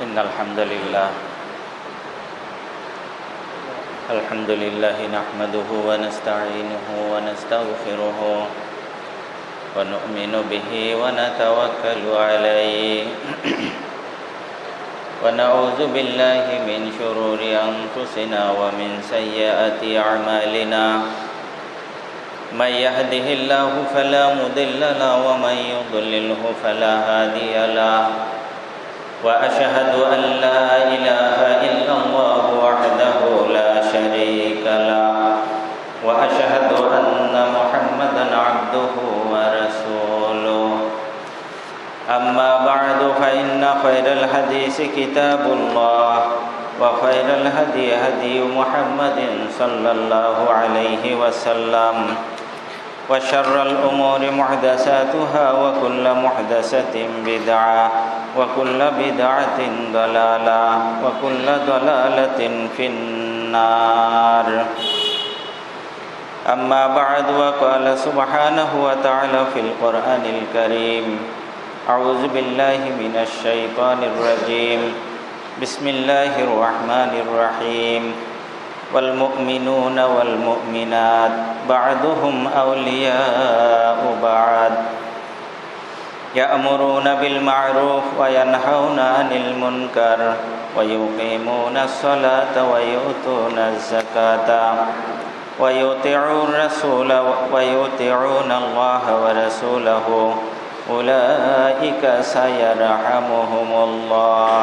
إن الحمد لله نحمده ونستعينه ونستغفره ونؤمن به ونتوكل عليه ونعوذ بالله من شرور أنفسنا ومن سيئات أعمالنا من يهده الله فلا مضل له ومن يضلله فلا هادي له وأشهد أن لا إله إلا الله وحده لا شريك له وأشهد أن محمدا عبده ورسوله أما بعد فإن خير الحديث كتاب الله وخير الهدي هدي محمد صلى الله عليه وسلم وشر الأمور محدثاتها وكل محدثة بدعة وكل بدعة ضلالة وكل ضلالة في النار أما بعد وقال سبحانه وتعالى في القرآن الكريم أعوذ بالله من الشيطان الرجيم بسم الله الرحمن الرحيم والمؤمنون والمؤمنات بعضهم أولياء بعض يأمرون بالمعروف وينهون عن المنكر ويقيمون الصلاة ويؤتون الزكاة ويطيعون الرسول ويطيعون الله ورسوله أولئك سيرحمهم الله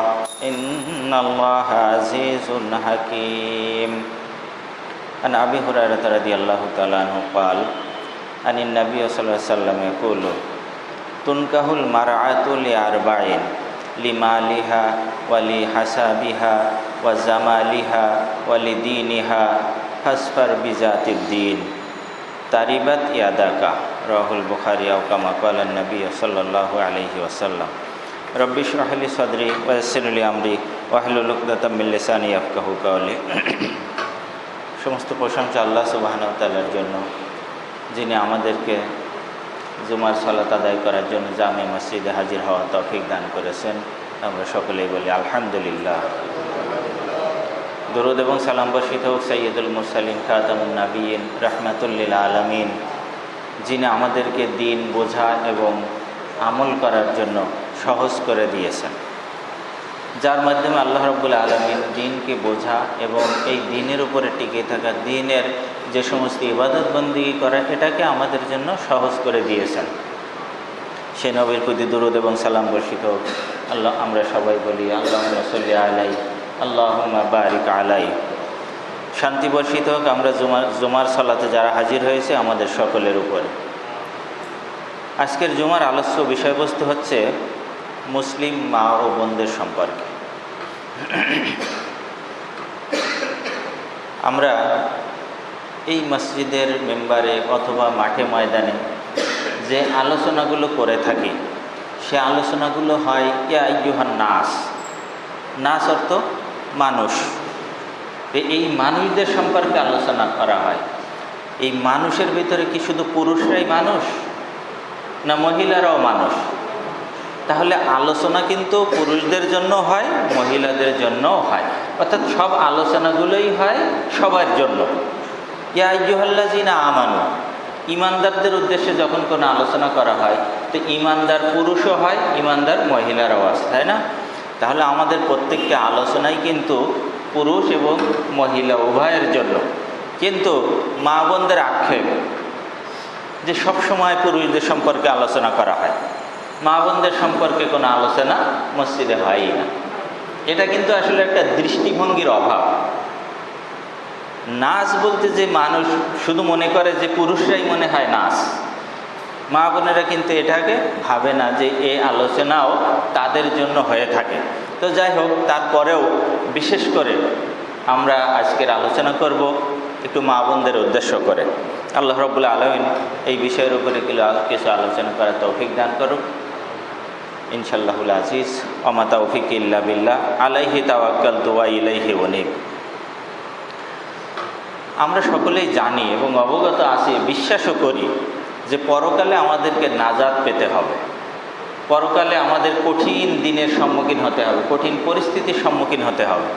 إن الله عزيز حكيم. عن أبي هريرة رضي الله تعالى عنه قال عن النبي صلى الله عليه وسلم يقول تنكح المرأة لأربعين لمالها ولحسابها وزمالها ولدينها فاصبر بذات الدين تربت يداك রাহুল বুখারী আও কামা ক্বালা নবী সাল্লাল্লাহু আলাইহি ওয়াসাল্লাম রব্বি ইশরাহ লি সাদরি ওয়া ইয়াসসির লি আমরি ওয়াহলুল উকদাতাম মিন লিসানি ইয়াফকাহু কাওলি। সমস্ত প্রশংসা আল্লাহ সুবহানাহু ওয়া তাআলার জন্য, যিনি আমাদেরকে জুমার সালাত আদায় করার জন্য জামে মসজিদে হাজির হওয়ার তৌফিক দান করেছেন। আমরা সকলেই বলি আলহামদুলিল্লাহ। দরুদ এবং সালাম বর্ষিত হোক সাইয়্যিদুল মুরসালিন খাতামুন নাবিয়্যিন রাহমাতুল লিল আলামিন, যিনি আমাদেরকে দিন বোঝা এবং আমল করার জন্য সহজ করে দিয়েছেন, যার মাধ্যমে আল্লাহ রাব্বুল আলামিন দিনকে বোঝা এবং এই দিনের উপরে টিকে থাকা, দিনের যে সমস্ত ইবাদত বন্দেগী করা, এটাকে আমাদের জন্য সহজ করে দিয়েছেন। সেই নবীর প্রতি দরুদ এবং সালাম বর্ষিত হোক। আমরা সবাই বলি আল্লাহুম্মা সাল্লি আলাইহি আল্লাহুম্মা বারিক আলাইহি। শান্তি বর্ষিত হোক আমরা জুমার সালাতে যারা হাজির হয়েছে আমাদের সকলের উপরে। আজকের জুমার আলোচ্য বিষয়বস্তু হচ্ছে মুসলিম মা ও বোনদের সম্পর্কে। আমরা এই মসজিদের মেম্বারে অথবা মাঠে ময়দানে যে আলোচনাগুলো করে থাকি, সে আলোচনাগুলো হয় ইয়া আইয়ুহান নাস। নাস অর্থ মানুষ। এই মানুষদের সম্পর্কে আলোচনা করা হয়। এই মানুষের ভিতরে কি শুধু পুরুষরাই মানুষ, না মহিলারাও মানুষ? তাহলে আলোচনা কিন্তু পুরুষদের জন্য হয়, মহিলাদের জন্যও হয়, অর্থাৎ সব আলোচনাগুলোই হয় সবার জন্য। ইয়া আইয়ুহাল্লাযিনা আমানু, ইমানদারদের উদ্দেশ্যে যখন কোনো আলোচনা করা হয় তো ইমানদার পুরুষও হয়, ইমানদার মহিলারাও আছে, তাই না? তাহলে আমাদের প্রত্যেকটা আলোচনাই কিন্তু পুরুষ এবং মহিলা উভয়ের জন্য। কিন্তু মা বোনদের আক্ষেপ যে সব সময় পুরুষদের সম্পর্কে আলোচনা করা হয়, মা বোনদের সম্পর্কে কোনো আলোচনা মসজিদে হয়ই না। এটা কিন্তু আসলে একটা দৃষ্টিভঙ্গির অভাব। নাচ বলতে যে মানুষ শুধু মনে করে যে পুরুষরাই মনে হয় নাচ, মা বোনেরা কিন্তু এটাকে ভাবে না যে এই আলোচনাও তাদের জন্য হয়ে থাকে। তো যাই হোক, তারপরেও বিশেষ করে আমরা আজকের আলোচনা করব একটু মা বোনদের উদ্দেশ্য করে। আল্লাহ রাব্বুল আলামিন এই বিষয়ের উপরে কিছু আলোচনা করার তৌফিক দান করুক ইনশাআল্লাহুল আজিজ। ওয়া মা তাওফিকি ইল্লা বিল্লাহ আলাইহি তাওয়াক্কালতু ওয়া ইলাইহি উনীব। আমরা সকলেই জানি এবং অবগত আছি, বিশ্বাসও করি যে পরকালে আমাদেরকে নাজাত পেতে হবে। পরকালে আমাদের কঠিন দিনের সম্মুখীন হতে হবে, কঠিন পরিস্থিতির সম্মুখীন হতে হবে।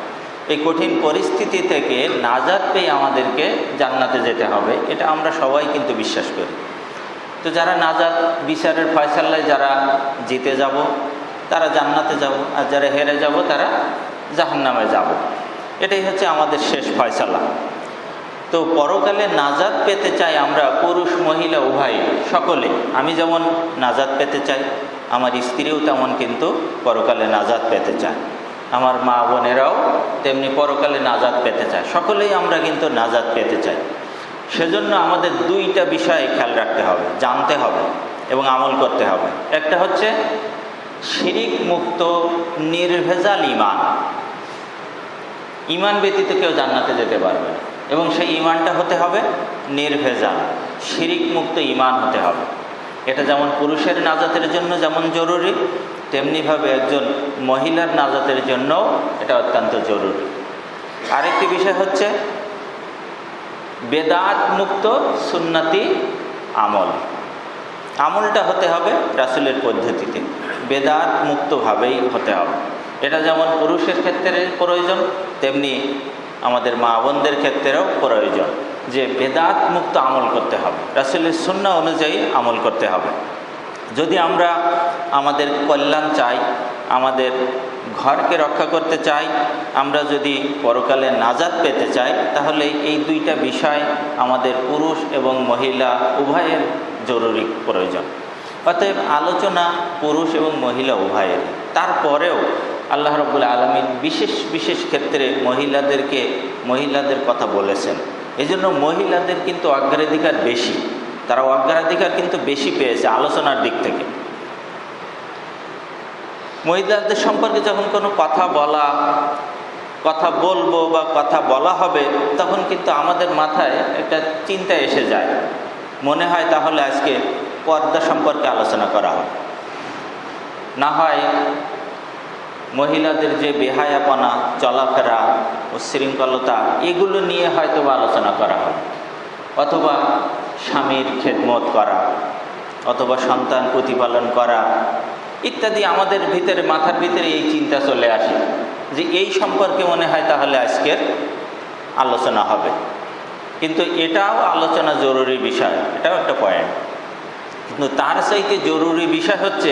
এই কঠিন পরিস্থিতি থেকে নাজাত পেয়ে আমাদেরকে জান্নাতে যেতে হবে, এটা আমরা সবাই কিন্তু বিশ্বাস করি। তো যারা নাজাত বিচারের ফয়সালায় যারা জিতে যাব তারা জান্নাতে যাব, আর যারা হেরে যাব তারা জাহান্নামে যাব। এটাই হচ্ছে আমাদের শেষ ফয়সালা। তো পরকালে নাজাত পেতে চাই আমরা পুরুষ মহিলা উভয় সকলে। আমি যেমন নাজাত পেতে চাই, আমার স্ত্রীও তেমন কিন্তু পরকালে নাজাত পেতে চায়, আমার মা বোনেরাও তেমনি পরকালে নাজাত পেতে চায়। সকলেই আমরা কিন্তু নাজাত পেতে চাই। সেজন্য আমাদের দুইটা বিষয় খেয়াল রাখতে হবে, জানতে হবে এবং আমল করতে হবে। একটা হচ্ছে শিরিক মুক্ত নির্ভেজাল ঈমান। ঈমান ব্যতীত কেউ জান্নাতে যেতে পারবে না, এবং সেই ঈমানটা হতে হবে নির্ভেজাল, শিরিক মুক্ত ঈমান হতে হবে। এটা যেমন পুরুষের নাজাতের জন্য যেমন জরুরি, তেমনিভাবে একজন মহিলার নাজাতের জন্যও এটা অত্যন্ত জরুরি। আরেকটি বিষয় হচ্ছে বেদাত মুক্ত সুন্নতি আমল। আমলটা হতে হবে রাসূলের পদ্ধতিতে, বেদাত মুক্তভাবেই হতে হবে। এটা যেমন পুরুষের ক্ষেত্রে প্রয়োজন, তেমনি আমাদের মা বোনদের ক্ষেত্রেও প্রয়োজন যে বেদাত মুক্ত আমল করতে হবে, রাসূলের সুন্নাহ অনুযায়ী আমল করতে হবে। যদি আমরা আমাদের কল্যাণ চাই, আমাদের ঘরকে রক্ষা করতে চাই, আমরা যদি পরকালে নাজাত পেতে চাই, তাহলে এই দুইটা বিষয় আমাদের পুরুষ এবং মহিলা উভয়ের জরুরি প্রয়োজন। অতএব আলোচনা পুরুষ এবং মহিলা উভয়ের। তারপরেও আল্লাহ রাব্বুল আলামিন বিশেষ বিশেষ ক্ষেত্রে মহিলাদের কথা বলেছেন। এই জন্য মহিলাদের কিন্তু অগ্রাধিকার বেশি, তারা অগ্রাধিকার কিন্তু বেশি পেয়েছে আলোচনার দিক থেকে। মহিলাদের সম্পর্কে যখন কোনো কথা বলবো বা কথা বলা হবে, তখন কিন্তু আমাদের মাথায় একটা চিন্তা এসে যায়, মনে হয় তাহলে আজকে পর্দা সম্পর্কে আলোচনা করা হবে, না হয় মহিলাদের যে বেহায়াপনা, চলাফেরা, উচ্ছৃঙ্খলতা, এগুলো নিয়ে হয়তো আলোচনা করা হবে, অথবা স্বামীর খেদমত করা, অথবা সন্তান প্রতিপালন করা ইত্যাদি। আমাদের ভিতরে, মাথার ভিতরে এই চিন্তা চলে আসে যে এই সম্পর্কে মনে হয় তাহলে আজকের আলোচনা হবে। কিন্তু এটাও আলোচনা জরুরি বিষয়, এটাও একটা পয়েন্ট। কিন্তু তার চাইতে জরুরি বিষয় হচ্ছে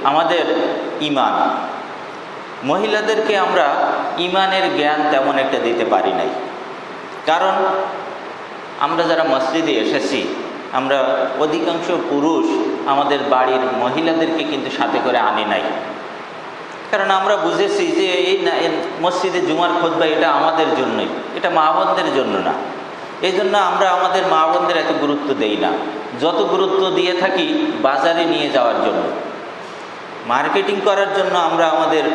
আমাদের ঈমান। মহিলাদেরকে আমরা ঈমানের জ্ঞান তেমন একটা দিতে পারি নাই, কারণ আমরা যারা মসজিদে এসেছি, আমরা অধিকাংশ পুরুষ আমাদের বাড়ির মহিলাদেরকে কিন্তু সাথে করে আনি নাই। কারণ আমরা বুঝেছি যে এই মসজিদে জুমার খুতবা এটা আমাদের জন্যই, এটা মা বোনদের জন্য না। এই জন্য আমরা আমাদের মা বোনদের এত গুরুত্ব দেই না, যত গুরুত্ব দিয়ে থাকি বাজারে নিয়ে যাওয়ার জন্য, মার্কেটিং করার জন্য। আমরা আমাদের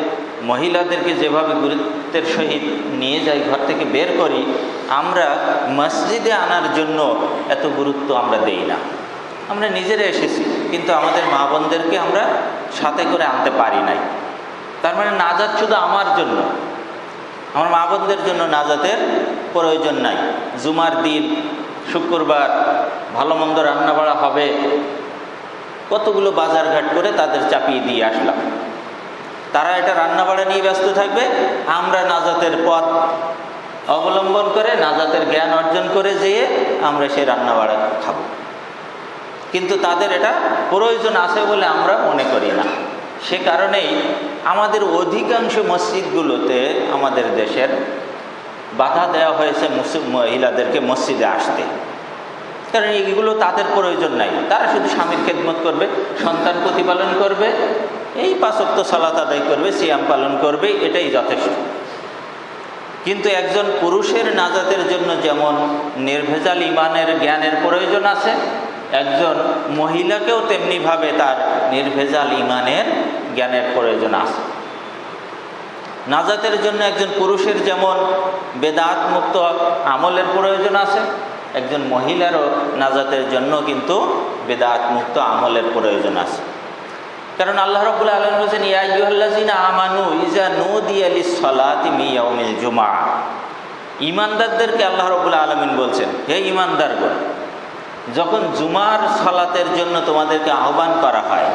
মহিলাদেরকে যেভাবে গুরুত্বের সহিত নিয়ে যাই, ঘর থেকে বের করি, আমরা মসজিদে আনার জন্য এত গুরুত্ব আমরা দেই না। আমরা নিজেরা এসেছি, কিন্তু আমাদের মা বোনদেরকে আমরা সাথে করে আনতে পারি নাই। তার মানে নাজাত শুধু আমার জন্য, আমার মা বোনদের জন্য নাজাতের প্রয়োজন নাই। জুমার দিন, শুক্রবার ভালো মন্দ রান্না বাড়া হবে, কতগুলো বাজারঘাট করে তাদের চাপিয়ে দিয়ে আসলাম। তারা এটা রান্না বাড়া নিয়ে ব্যস্ত থাকবে, আমরা নাজাতের পথ অবলম্বন করে, নাজাতের জ্ঞান অর্জন করে যেয়ে আমরা সেই রান্না বাড়া খাবো। কিন্তু তাদের এটা প্রয়োজন আছে বলে আমরা মনে করি না। সে কারণেই আমাদের অধিকাংশ মসজিদগুলোতে, আমাদের দেশের, বাধা দেওয়া হয়েছে মহিলাদেরকে মসজিদে আসতে। কারণ এগুলো তাদের প্রয়োজন নাই, তারা শুধু স্বামীর খেদমত করবে, সন্তান প্রতিপালন করবে, এই 5 ওয়াক্ত সালাত আদায় করবে, সিয়াম পালন করবে, এটাই যথেষ্ট। কিন্তু একজন পুরুষের নাজাতের জন্য যেমন নির্ভেজাল ঈমানের জ্ঞানের প্রয়োজন আছে, একজন মহিলাকেও তেমনিভাবে তার নির্ভেজাল ঈমানের জ্ঞানের প্রয়োজন আছে। নাজাতের জন্য একজন পুরুষের যেমন বেদাত মুক্ত আমলের প্রয়োজন আছে, একজন মহিলারও নাজাতের জন্য কিন্তু বেদাত মুক্ত আমলের প্রয়োজন আছে। কারণ আল্লাহ রাব্বুল আলামিন বলেছেন, ইয়া আইয়ুহাল্লাযিনা আমানু ইযা নুদিয়া লিস-সালাতি মিন ইয়াউমিল জুমআহ। ঈমানদারদেরকে আল্লাহ রাব্বুল আলামিন বলছেন, হে ঈমানদারগণ, যখন জুমার সালাতের জন্য তোমাদেরকে আহ্বান করা হয়,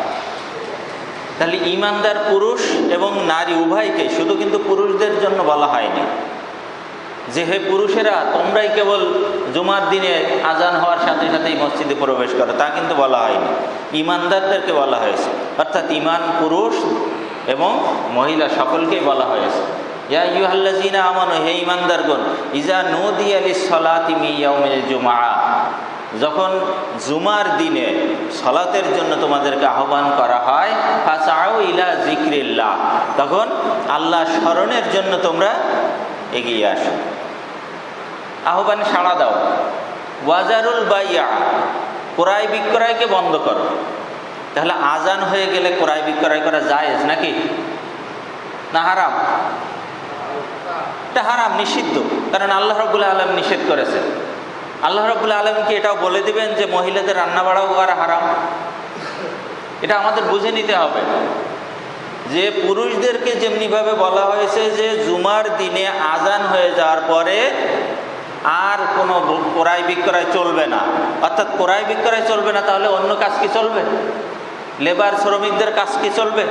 তাহলে ঈমানদার পুরুষ এবং নারী উভয়কে, শুধু কিন্তু পুরুষদের জন্য বলা হয়নি যে হে পুরুষেরা তোমরাই কেবল জুমার দিনে আজান হওয়ার সাথে সাথেই মসজিদে প্রবেশ করো, তা কিন্তু বলা হয়নি। ঈমানদারদেরকে বলা হয়েছে, অর্থাৎ ঈমান পুরুষ এবং মহিলা সকলকেই বলা হয়েছে। ইয়া আইয়ুহাল্লাযীনা আমানু, হে ঈমানদারগণ, ইযা নুদিয়া লিস-সালাতি মিন ইয়াউমিল জুমআ, যখন জুমার দিনে সালাতের জন্য তোমাদেরকে আহ্বান করা হয়, ফাসআউ ইলা যিকরিল্লাহ, তখন আল্লাহ স্মরণের জন্য তোমরা এগিয়ে আসো, আহ্বানে সাড়া দাও। ওয়াজারুল বাইয়া, ক্রয় বিক্রয়কে বন্ধ করো। তাহলে আজান হয়ে গেলে ক্রয় বিক্রয় করা জায়েজ নাকি না হারাম? এটা হারাম, নিষিদ্ধ, কারণ আল্লাহ রাব্বুল আলামিন নিষেধ করেছেন। আল্লাহ রাব্বুল আলামিন কি এটাও বলে দিবেন যে মহিলাদের রান্না বাড়াও করা হারাম? এটা আমাদের বুঝে নিতে হবে যে পুরুষদেরকে যেমনিভাবে বলা হয়েছে যে জুমার দিনে আজান হয়ে যাওয়ার পরে আর কোনো ক্রয় বিক্রয় চলবে না, অর্থাৎ ক্রয় বিক্রয় চলবে না, তাহলে অন্য কাজ কি চলবে? লেবার শ্রমিকদের কাজ কি চলবে?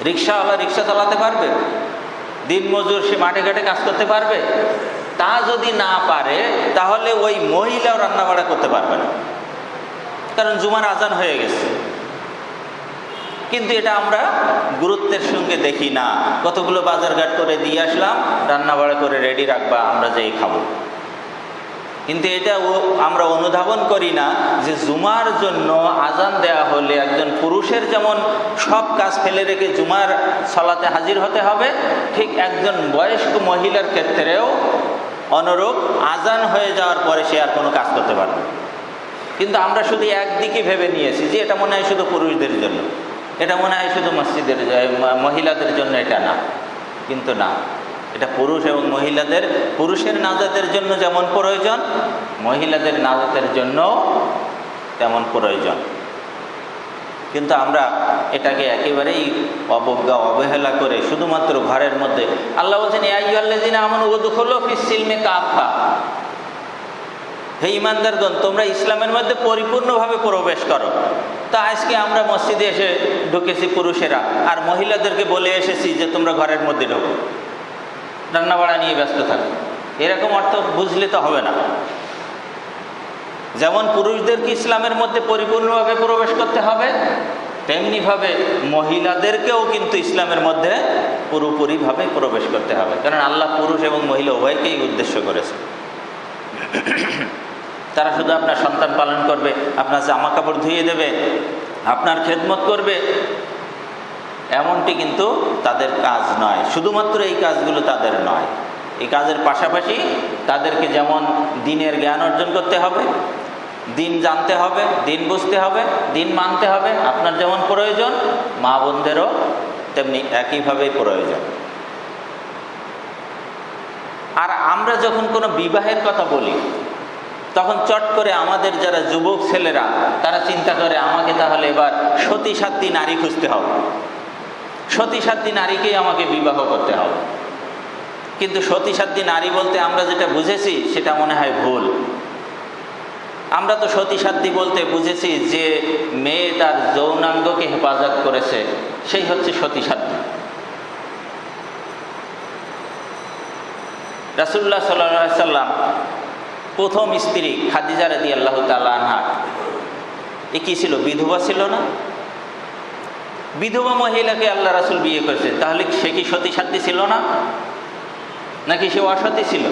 রিক্সাওয়ালা রিক্সা চালাতে পারবে? দিনমজুর সে মাঠে ঘাটে কাজ করতে পারবে? তা যদি না পারে তাহলে ওই মহিলাও রান্নাবাড়া করতে পারবে না, কারণ জুমার আজান হয়ে গেছে। কিন্তু এটা আমরা গুরুত্বের সঙ্গে দেখি না। কতগুলো বাজারঘাট করে দিয়ে আসলাম, রান্নাবাড়া করে রেডি রাখবা, আমরা যেই খাবো। কিন্তু এটা আমরা অনুধাবন করি না যে জুমার জন্য আজান দেয়া হলে একজন পুরুষের যেমন সব কাজ ফেলে রেখে জুমার সালাতে হাজির হতে হবে, ঠিক একজন বয়স্ক মহিলার ক্ষেত্রেও অনুরূপ আজান হয়ে যাওয়ার পরে সে আর কোনো কাজ করতে পারবে না। কিন্তু আমরা শুধু একদিকে ভেবে নিয়েছি যে এটা মনে হয় শুধু পুরুষদের জন্য, এটা মনে হয় শুধু মসজিদের মহিলাদের জন্য, এটা না। কিন্তু না, এটা পুরুষ এবং মহিলাদের, পুরুষের নাজাতের জন্য যেমন প্রয়োজন, মহিলাদের নাজাতের জন্য তেমন প্রয়োজন। কিন্তু আমরা এটাকে একেবারেই অবজ্ঞা অবহেলা করে শুধুমাত্র ঘরের মধ্যে, আল্লাহ বলছেন ইয়া আইয়ুহাল্লাযীনা আমানু উদখুলু ফিস-সিলমি কাফা, হে ঈমানদারগণ তোমরা ইসলামের মধ্যে পরিপূর্ণভাবে প্রবেশ করো। তা আজকে আমরা মসজিদে এসে ঢুকেছি পুরুষেরা, আর মহিলাদেরকে বলে এসেছি যে তোমরা ঘরের মধ্যে ঢোকো, রান্নাবাড়া নিয়ে ব্যস্ত থাকো। এরকম অর্থ বুঝলে তো হবে না। যেমন পুরুষদেরকে ইসলামের মধ্যে পরিপূর্ণভাবে প্রবেশ করতে হবে, তেমনিভাবে মহিলাদেরকেও কিন্তু ইসলামের মধ্যে পুরোপুরিভাবে প্রবেশ করতে হবে, কারণ আল্লাহ পুরুষ এবং মহিলা উভয়কেই উদ্দেশ্য করেছে। তারা শুধু আপনার সন্তান পালন করবে, আপনার জামা কাপড় ধুয়ে দেবে, আপনার খেদমত করবে, এমনটি কিন্তু তাদের কাজ নয়। শুধুমাত্র এই কাজগুলো তাদের নয়, এই কাজের পাশাপাশি তাদেরকে যেমন দিনের জ্ঞান অর্জন করতে হবে, দিন জানতে হবে, দিন বুঝতে হবে, দিন মানতে হবে, আপনার যেমন প্রয়োজন মা বোনদেরও তেমনি একইভাবেই প্রয়োজন। আর আমরা যখন কোনো বিবাহের কথা বলি তখন চট করে আমাদের যারা যুবক ছেলেরা তারা চিন্তা করে আমাকে তাহলে এবার সতী সাধ্বী নারী খুঁজতে হবে, সতী সাধ্বী নারীকেই আমাকে বিবাহ করতে হবে। কিন্তু সতী সাধ্বী নারী বলতে আমরা যেটা বুঝেছি সেটা মনে হয় ভুল। আমরা তো সতী সাধ্বী বলতে বুঝেছি যে মেয়ে তার যৌনাঙ্গকে হেফাজত করেছে, সেই হচ্ছে সতী সাধ্বী। রাসূলুল্লাহ সাল্লাল্লাহু আলাইহি সাল্লাম প্রথম স্ত্রী খাদিজা রাদিয়াল্লাহু তাআলা আনহা এ কি ছিল? বিধবা ছিল না? বিধবা মহিলাকে আল্লাহ রাসূল বিয়ে করেছে, তাহলে সে কি সতী সাধ্বী ছিল না, নাকি সে অসতী ছিল?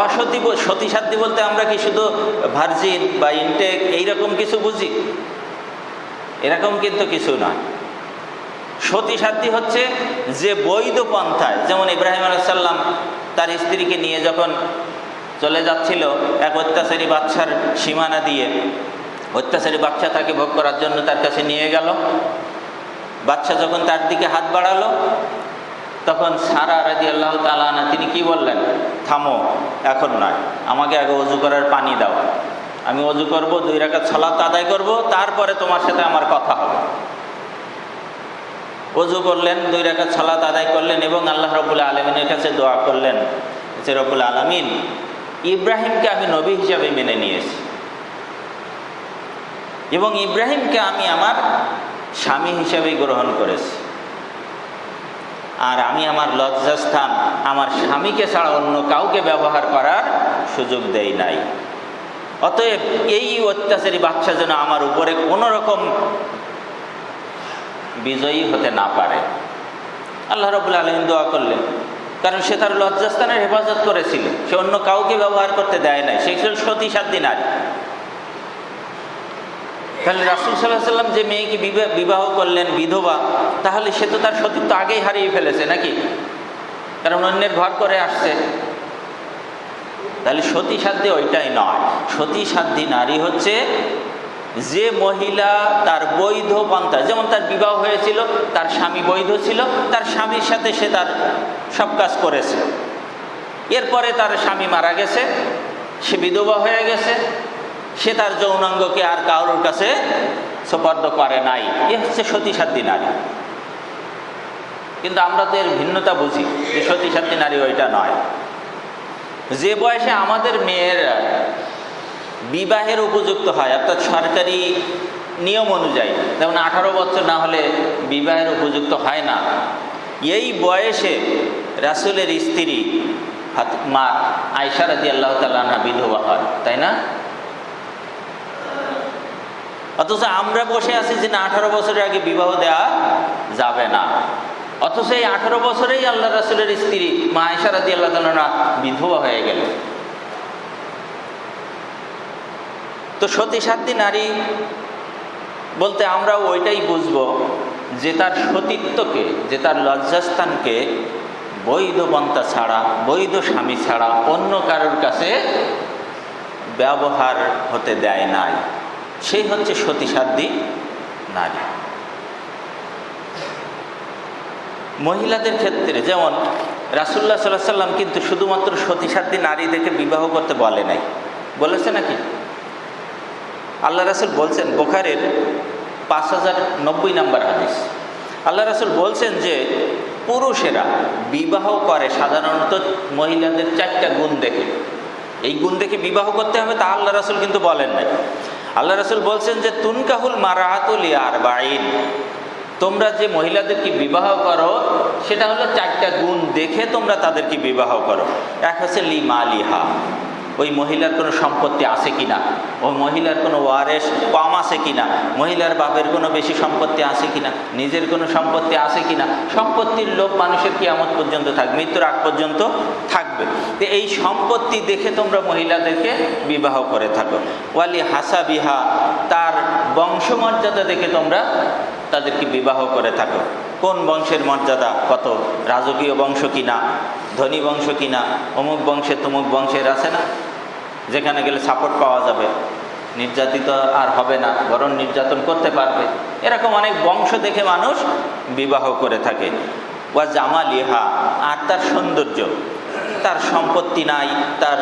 অসতী সতী সাধ্বী বলতে আমরা কি শুধু ভার্জিন বা ইনটেক এইরকম কিছু বুঝি? এরকম কিন্তু কিছু নয়। সতী সাধ্বী হচ্ছে যে বৈধ পন্থায়, যেমন ইব্রাহিম আলাইহিস সালাম তার স্ত্রীকে নিয়ে যখন চলে যাচ্ছিল এক অত্যাচারী বাদশার সীমানা দিয়ে, অত্যাচারী বাদশা তাকে ভোগ করার জন্য তার কাছে নিয়ে গেল। বাদশা যখন তার দিকে হাত বাড়ালো তখন সারা রাদিয়াল্লাহু তাআলা আনহা তিনি কি বললেন? থামো, এখন নয়, আমাকে আগে ওযু করার পানি দাও, আমি ওযু করব, 2 রাকাত সালাত আদায় করব, তারপরে তোমার সাথে আমার কথা হবে। ওযু করলেন, 2 রাকাত সালাত আদায় করলেন এবং আল্লাহ রাব্বুল আলামিনের কাছে দোয়া করলেন যে রব্বুল আলামিন, ইব্রাহিমকে আমি নবী হিসাবে মেনে নিয়েছি এবং ইব্রাহিমকে আমি আমার স্বামী হিসেবেই গ্রহণ করেছি, আর আমি আমার লজ্জাস্থান আমার স্বামীকে ছাড়া অন্য কাউকে ব্যবহার করার সুযোগ দেই নাই। অতএব এই অত্যাচারী বাচ্চা যেন আমার উপরে কোনো রকম বিজয়ী হতে না পারে। আল্লাহ রাব্বুল আলামিন দোয়া করলেন, কারণ সে তার লজ্জাস্থানের হেফাজত করেছিল, সে অন্য কাউকে ব্যবহার করতে দেয় নাই, সে ছিল সতী সাধ্বী নারী। তাহলে রাসূল সাল্লাল্লাহু আলাইহি ওয়াসাল্লাম যে মেয়েকে বিবাহ করলেন বিধবা, তাহলে সে তো তার সতীত্ব আগেই হারিয়ে ফেলেছে নাকি, কারণ অন্যের ঘর করে আসছে। তাহলে সতী সাধ্বী ওইটাই নয়। সতী সাধ্বী নারী হচ্ছে যে মহিলা তার বৈধ পন্থা, যেমন তার বিবাহ হয়েছিল, তার স্বামী বৈধ ছিল, তার স্বামীর সাথে সে তার সব কাজ করেছে, এরপরে তার স্বামী মারা গেছে, সে বিধবা হয়ে গেছে, সে তার যৌনাঙ্গকে আর কারোর কাছে সুপার্দ করে নাই, এ হচ্ছে সতী সাধ্বী নারী। কিন্তু আমরা তো এর ভিন্নতা বুঝি, যে সতী সাধ্বী নারী ওইটা নয়। যে বয়সে আমাদের মেয়েরা বিবাহের উপযুক্ত হয়, অর্থাৎ সরকারি নিয়ম অনুযায়ী, যেমন 18 বছর না হলে বিবাহের উপযুক্ত হয় না, এই বয়সে রাসূলের স্ত্রী মা আয়েশা রাদিয়াল্লাহু তাআলা আনহা বিধবা হয়, তাই না? অথচ আমরা বসে আছি যে না, 18 বছরের আগে বিবাহ দেওয়া যাবে না। অথচ এই 18 বছরেই আল্লাহ রাসূলের স্ত্রী মা আয়েশা রাদিয়াল্লাহু তাআলা আনহা বিধবা হয়ে গেলেন। তো সতী সাধ্বী নারী বলতে আমরা ওইটাই বুঝবো যে তার সতীত্বকে, যে তার লজ্জাস্থানকে বৈধ পন্থা ছাড়া, বৈধ স্বামী ছাড়া অন্য কারোর কাছে ব্যবহার হতে দেয় নাই, সেই হচ্ছে সতী সাধ্বী নারী। মহিলাদের ক্ষেত্রে যেমন রাসূলুল্লাহ সাল্লাল্লাহু আলাইহি ওয়াসাল্লাম কিন্তু শুধুমাত্র সতী সাধ্বী নারীদেরকে বিবাহ করতে বলে নাই, বলেছে নাকি? আল্লাহ রাসূল বলছেন, বুখারীর 5090 নম্বর হাদিস, আল্লাহ রাসূল বলছেন যে পুরুষেরা বিবাহ করে সাধারণত মহিলাদের 4টা গুণ দেখে, এই গুণ দেখে বিবাহ করতে হবে, তা আল্লাহ রাসূল কিন্তু বলেন নাই। আল্লাহ রাসূল বলছেন যে তুনকাহুল মারআতু লিআরবাঈন, তোমরা যে মহিলাদেরকে বিবাহ করো সেটা হলো 4টা গুণ দেখে তোমরা তাদেরকে বিবাহ করো। এক হচ্ছে লি মালিহা, ওই মহিলার কোনো সম্পত্তি আছে কিনা, ওই মহিলার কোনো ওয়ারেস কম আছে কিনা, মহিলার বাপের কোনো বেশি সম্পত্তি আছে কিনা, নিজের কোনো সম্পত্তি আছে কিনা। সম্পত্তির লোভ মানুষের কিয়ামত পর্যন্ত থাকবে, মৃত্যুর আগ পর্যন্ত থাকবে। তো এই সম্পত্তি দেখে তোমরা মহিলাদেরকে বিবাহ করে থাকো। ওয়ালি হাসাবিহা, তার বংশমর্যাদা দেখে তোমরা তাদেরকে বিবাহ করে থাকো। কোন বংশের মর্যাদা কত, রাজকীয় বংশ কিনা, ধনী বংশ কিনা, অমুক বংশে তমুক বংশের আছে না, যেখানে গেলে সাপোর্ট পাওয়া যাবে, নির্যাতিত আর হবে না, বরং নির্যাতন করতে পারবে, এরকম অনেক বংশ দেখে মানুষ বিবাহ করে থাকে। ওয়া জামালিহা, আর তার সৌন্দর্য, তার সম্পত্তি নাই, তার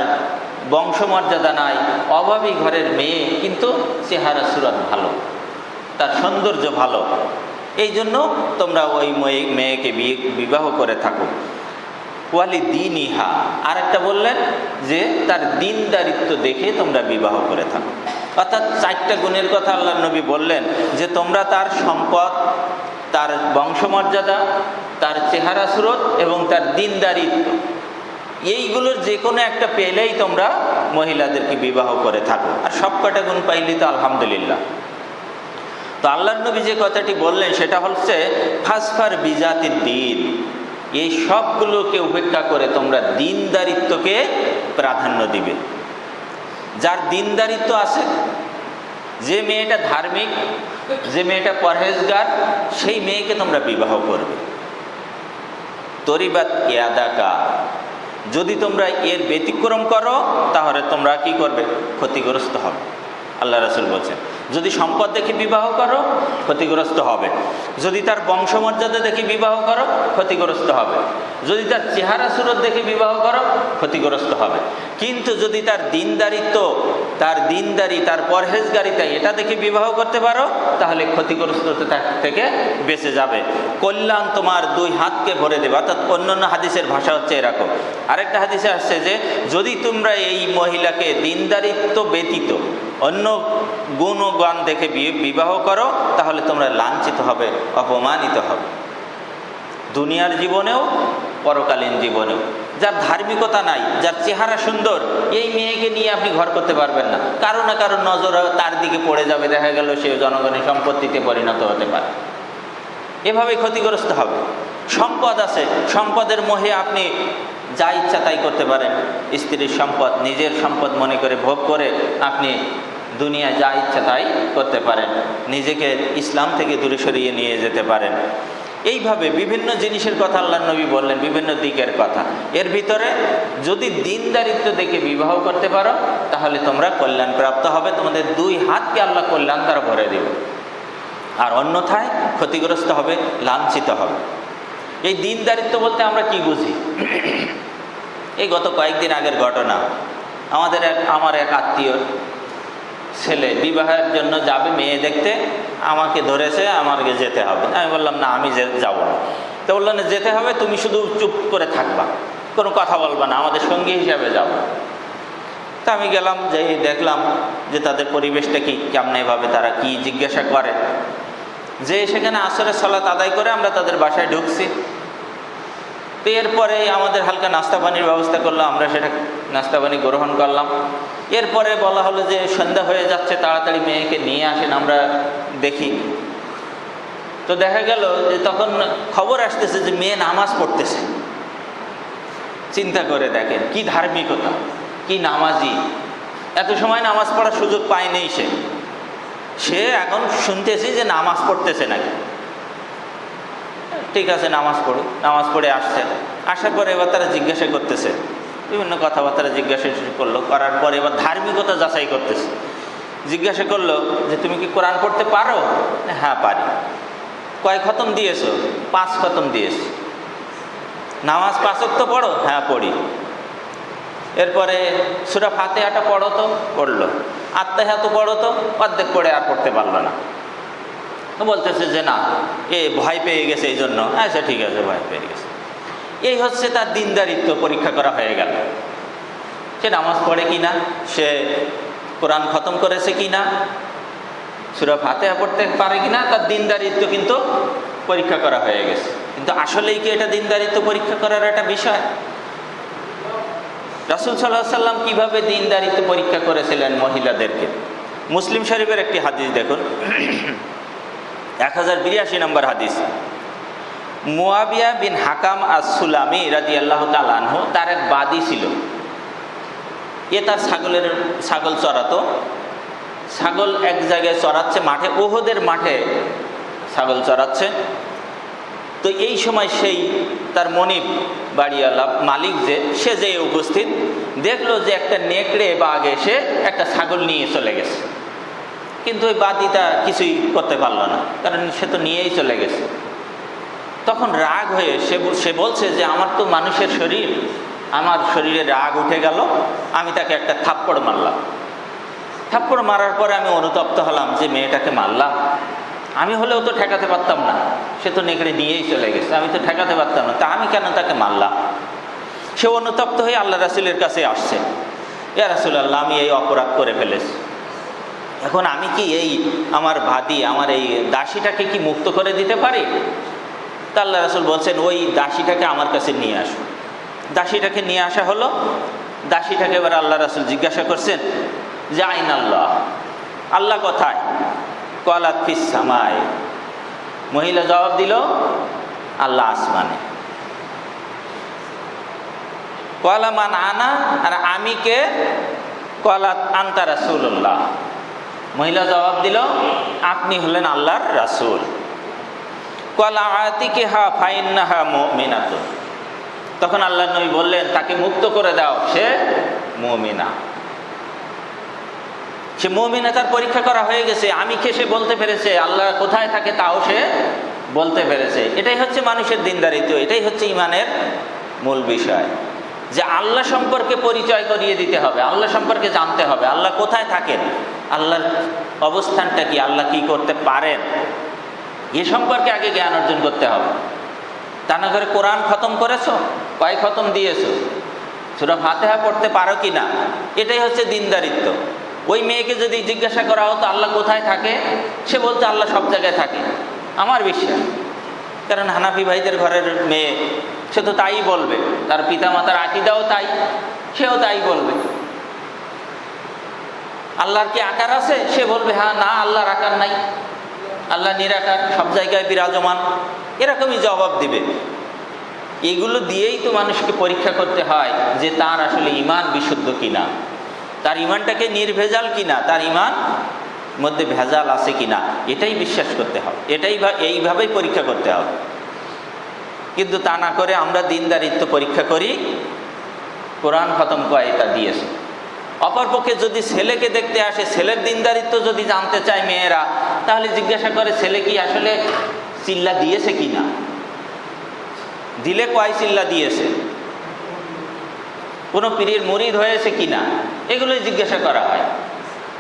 বংশমর্যাদা নাই, অভাবী ঘরের মেয়ে কিন্তু চেহারা সুরত ভালো, তার সৌন্দর্য ভালো, এই জন্য তোমরা ওই মেয়েকে বিবাহ করে থাকো। ওয়ালি দীনিহা, আর একটা বললেন যে তার দিনদারিত্ব দেখে তোমরা বিবাহ করে থাকো। অর্থাৎ 4টা গুণের কথা আল্লাহ নবী বললেন যে তোমরা তার সম্পদ, তার বংশমর্যাদা, তার চেহারা সুরত এবং তার দিনদারিত্ব, এইগুলোর যে কোনো একটা পেলেই তোমরা মহিলাদেরকে বিবাহ করে থাকো। আর সব কটা গুণ পাইলি তো আলহামদুলিল্লাহ। তো আল্লাহর নবী যে কথাটি বললেন সেটা হচ্ছে ফাসফার বিজাতির দিন, এই সবগুলোকে উপেক্ষা করে তোমরা দিনদারিত্বকে প্রাধান্য দিবে। যার দিনদারিত্ব আছে, যে মেয়েটা ধার্মিক, যে মেয়েটা পরহেজগার, সেই মেয়েকে তোমরা বিবাহ করবে। তরিবাত ইয়াদাকা, যদি তোমরা এর ব্যতিক্রম করো তাহলে তোমরা কি করবে, ক্ষতিগ্রস্ত হবে। আল্লাহ রাসূল বলছেন যদি সম্পদ দেখে বিবাহ করো ক্ষতিগ্রস্ত হবে, যদি তার বংশমর্যাদা দেখে বিবাহ করো ক্ষতিগ্রস্ত হবে, যদি তার চেহারা সুরত দেখে বিবাহ করো ক্ষতিগ্রস্ত হবে। কিন্তু যদি তার দিনদারিত্ব, তার দিনদারি, তার পরহেজগারিতা এটা দেখে বিবাহ করতে পারো তাহলে ক্ষতিগ্রস্ত থেকে বেঁচে যাবে। কল্যাণ তোমার 2 হাতকে ভরে দেবে। অর্থাৎ অন্যান্য হাদিসের ভাষা হচ্ছে এরকম। আরেকটা হাদিসে আসছে যে যদি তোমরা এই মহিলাকে দিনদারিত্ব ব্যতীত অন্য গুণ ও যৌবনগান দেখে বিবাহ করো, তাহলে তোমরা লাঞ্ছিত হবে, অপমানিত হবে, দুনিয়ার জীবনেও পরকালীন জীবনেও। যার ধার্মিকতা নাই, যার চেহারা সুন্দর, এই মেয়েকে নিয়ে আপনি ঘর করতে পারবেন না। কারো না কারো নজর তার দিকে পড়ে যাবে, দেখা গেল সে জনগণের সম্পত্তিতে পরিণত হতে পারে, এভাবে ক্ষতিগ্রস্ত হবে। সম্পদ আছে, সম্পদের মোহে আপনি যা ইচ্ছা তাই করতে পারেন। স্ত্রীর সম্পদ নিজের সম্পদ মনে করে ভোগ করে আপনি দুনিয়ায় যা ইচ্ছা তাই করতে পারেন, নিজেকে ইসলাম থেকে দূরে সরিয়ে নিয়ে যেতে পারেন। এইভাবে বিভিন্ন জিনিসের কথা আল্লাহ নবী বললেন, বিভিন্ন দিকের কথা। এর ভিতরে যদি দিনদারিত্ব দেখে বিবাহ করতে পারো, তাহলে তোমরা কল্যাণ প্রাপ্ত হবে, তোমাদের দুই হাতকে আল্লাহ কল্যাণ দ্বারা ভরে দেবে। আর অন্যথায় ক্ষতিগ্রস্ত হবে, লাঞ্ছিত হবে। এই দিনদারিত্ব বলতে আমরা কি বুঝি? এই গত কয়েকদিন আগের ঘটনা, আমার এক আত্মীয় ছেলে বিবাহের জন্য যাবে মেয়ে দেখতে, আমাকে ধরেছে, আমাকে যেতে হবে। আমি বললাম না, আমি যাব না। তো বললো না, যেতে হবে, তুমি শুধু চুপ করে থাকবা, কোনো কথা বলবা না, আমাদের সঙ্গী হিসাবে যাবো। তা আমি গেলাম, যে দেখলাম যে তাদের পরিবেশটা কি, কেমনভাবে তারা কি জিজ্ঞাসা করে। যে সেখানে আসরের সালাত আদায় করে আমরা তাদের বাসায় ঢুকছি। তো এরপরে আমাদের হালকা নাস্তা পানির ব্যবস্থা করলো, আমরা সেটা নাস্তা পানি গ্রহণ করলাম। এরপরে বলা হলো যে সন্ধ্যা হয়ে যাচ্ছে, তাড়াতাড়ি মেয়েকে নিয়ে আসেন, আমরা দেখি। তো দেখা গেল যে তখন খবর আসতেছে যে মেয়ে নামাজ পড়তেছে। চিন্তা করে দেখেন কি ধার্মিকতা, কি নামাজি। এত সময় নামাজ পড়ার সুযোগ পায়নি সে এখন শুনতেছি যে নামাজ পড়তেছে নাকি। ঠিক আছে, নামাজ পড়ুক। নামাজ পড়ে আসছে, আসার পরে এবার তারা জিজ্ঞাসা করতেছে, বিভিন্ন কথাবার্তা জিজ্ঞাসা করলো। করার পরে এবার ধার্মিকতা যাচাই করতেছে। জিজ্ঞাসা করলো যে তুমি কি কোরআন পড়তে পারো? হ্যাঁ পারি। কয় খতম দিয়েছো? 5 খতম দিয়েছি। নামাজ 5 ওয়াক্ত পড়ো? হ্যাঁ পড়ি। এরপরে সূরা ফাতিহাটা পড়ো তো? পড়লো। আত্তাহিয়াতু পড়ো তো? অর্ধেক পড়ে আর পড়তে পারলো না। বলতেছে যে না, ভয় পেয়ে গেছে, এই জন্য। আচ্ছা ঠিক আছে, ভয় পেয়ে গেছে। এই হচ্ছে তার দিনদারিত্ব পরীক্ষা করা হয়ে গেল। সে নামাজ পড়ে কিনা, সে কোরআন খতম করেছে কিনা, সূরা ফাতিহা পড়তে পারে কিনা, তার দিনদারিত্ব কিন্তু পরীক্ষা করা হয়ে গেছে। কিন্তু আসলেই কি এটা দিনদারিত্ব পরীক্ষা করার একটা বিষয়? রাসূল সাল্লাল্লাহু আলাইহি সাল্লাম কিভাবে দিনদারিত্ব পরীক্ষা করেছিলেন মহিলাদেরকে? মুসলিম শরীফের একটি হাদিস দেখুন, 1082 নম্বর হাদিস। মুয়াবিয়া বিন হাকাম আস-সুলামি রাদিয়াল্লাহু তাআলা আনহু, তার এক বাদী ছিল। তার ছাগল চড়াতো। ছাগল এক জায়গায় চড়াচ্ছে, মাঠে, উহুদের মাঠে ছাগল চড়াচ্ছে। তো এই সময় সেই তার মনিব বাড়িওয়ালা মালিক সে যে উপস্থিত, দেখলো যে একটা নেকড়ে বাঘ এসে একটা ছাগল নিয়ে চলে গেছে। কিন্তু ওই বাদীটা কিছুই করতে পারলো না, কারণ সে তো নিয়েই চলে গেছে। তখন রাগ হয়ে সে বলছে যে আমার তো মানুষের শরীর, আমার শরীরে রাগ উঠে গেল, আমি তাকে একটা থাপ্পড় মারলাম। থাপ্পড় মারার পরে আমি অনুতপ্ত হলাম যে মেয়েটাকে মারলাম, আমি হলেও তো ঠেকাতে পারতাম না, সে তো নেকড়ে নিয়েই চলে গেছে, আমি তো ঠেকাতে পারতাম না, তা আমি কেন তাকে মারলাম? সে অনুতপ্ত হয়ে আল্লাহ রাসূলের কাছে আসছে, ইয়া রাসূলুল্লাহ, আমি এই অপরাধ করে ফেলেছি, এখন আমি কি এই আমার ভাদি, আমার এই দাসীটাকে কি মুক্ত করে দিতে পারি? তা আল্লাহ রাসূল বলছেন, ওই দাসীটাকে আমার কাছে নিয়ে আসো। দাসীটাকে নিয়ে আসা হলো। দাসীটাকে এবার আল্লাহ রাসূল জিজ্ঞাসা করছেন যে আইন আল্লাহ, আল্লাহ কোথায়? ক্বালাত ফিস সামায়। মহিলা জবাব দিল, আল্লাহ আসমানে। ক্বালা মান আনা, আর আমি কে? ক্বালাত আনতা রাসূলুল্লাহ। মহিলা জবাব দিল, আপনি হলেন আল্লাহর রাসূল। ক্বালা আতিকিহা ফাইন্নাহা মুমিনাতুন। তখন আল্লাহ নবী বললেন, তাকে মুক্ত করে দাও, সে মুমিনা। সে মুমিনা, তার পরীক্ষা করা হয়ে গেছে। আমি কে সে বলতে পেরেছে, আল্লাহ কোথায় থাকে তাও সে বলতে পেরেছে। এটাই হচ্ছে মানুষের দিনদারিত্ব, এটাই হচ্ছে ঈমানের মূল বিষয়, যে আল্লাহ সম্পর্কে পরিচয় করিয়ে দিতে হবে, আল্লাহ সম্পর্কে জানতে হবে, আল্লাহ কোথায় থাকেন, আল্লাহর অবস্থানটা কি, আল্লাহ কি করতে পারেন, এ সম্পর্কে আগে জ্ঞান অর্জন করতে হবে। তা না করে কোরআন খতম করেছো, কয় খতম দিয়েছো, সূরা ফাতিহা পড়তে পারো কি না, এটাই হচ্ছে দিনদারিত্ব। ওই মেয়েকে যদি জিজ্ঞাসা করা হতো আল্লাহ কোথায় থাকে, সে বলতো আল্লাহ সব জায়গায় থাকে। আমার বিশ্বাস, কারণ হানাফি ভাইদের ঘরের মেয়ে, সে তো তাই বলবে, তার পিতামাতার আকীদাও তাই, সেও তাই বলবে। আল্লাহর কি আকার আছে, সে বলবে হ্যাঁ, না আল্লাহর আকার নাই, আল্লাহ নিরাকার, সব জায়গায় বিরাজমান, এরকমই জবাব দিবে। এগুলো দিয়েই তো মানুষকে পরীক্ষা করতে হয় যে তার আসলে ঈমান বিশুদ্ধ কিনা, তার ঈমানটাকে নির্ভেজাল কিনা, তার ঈমান মধ্যে ভেজাল আছে কিনা, এটাই বিশ্বাস করতে হবে, এইভাবেই পরীক্ষা করতে হবে। কিন্তু তা না করে আমরা দিনদারিত্ব পরীক্ষা করি, কোরআন খতম কয়টা দিয়েছে। অপরপক্ষে যদি ছেলেকে দেখতে আসে, ছেলের দিনদারিত্ব যদি জানতে চায় মেয়েরা, তাহলে জিজ্ঞাসা করে ছেলে কি আসলে চিল্লা দিয়েছে কিনা, দিলে কয় চিল্লা দিয়েছে, কোনো পীরের মুরিদ হয়েছে কিনা, এগুলোই জিজ্ঞাসা করা হয়।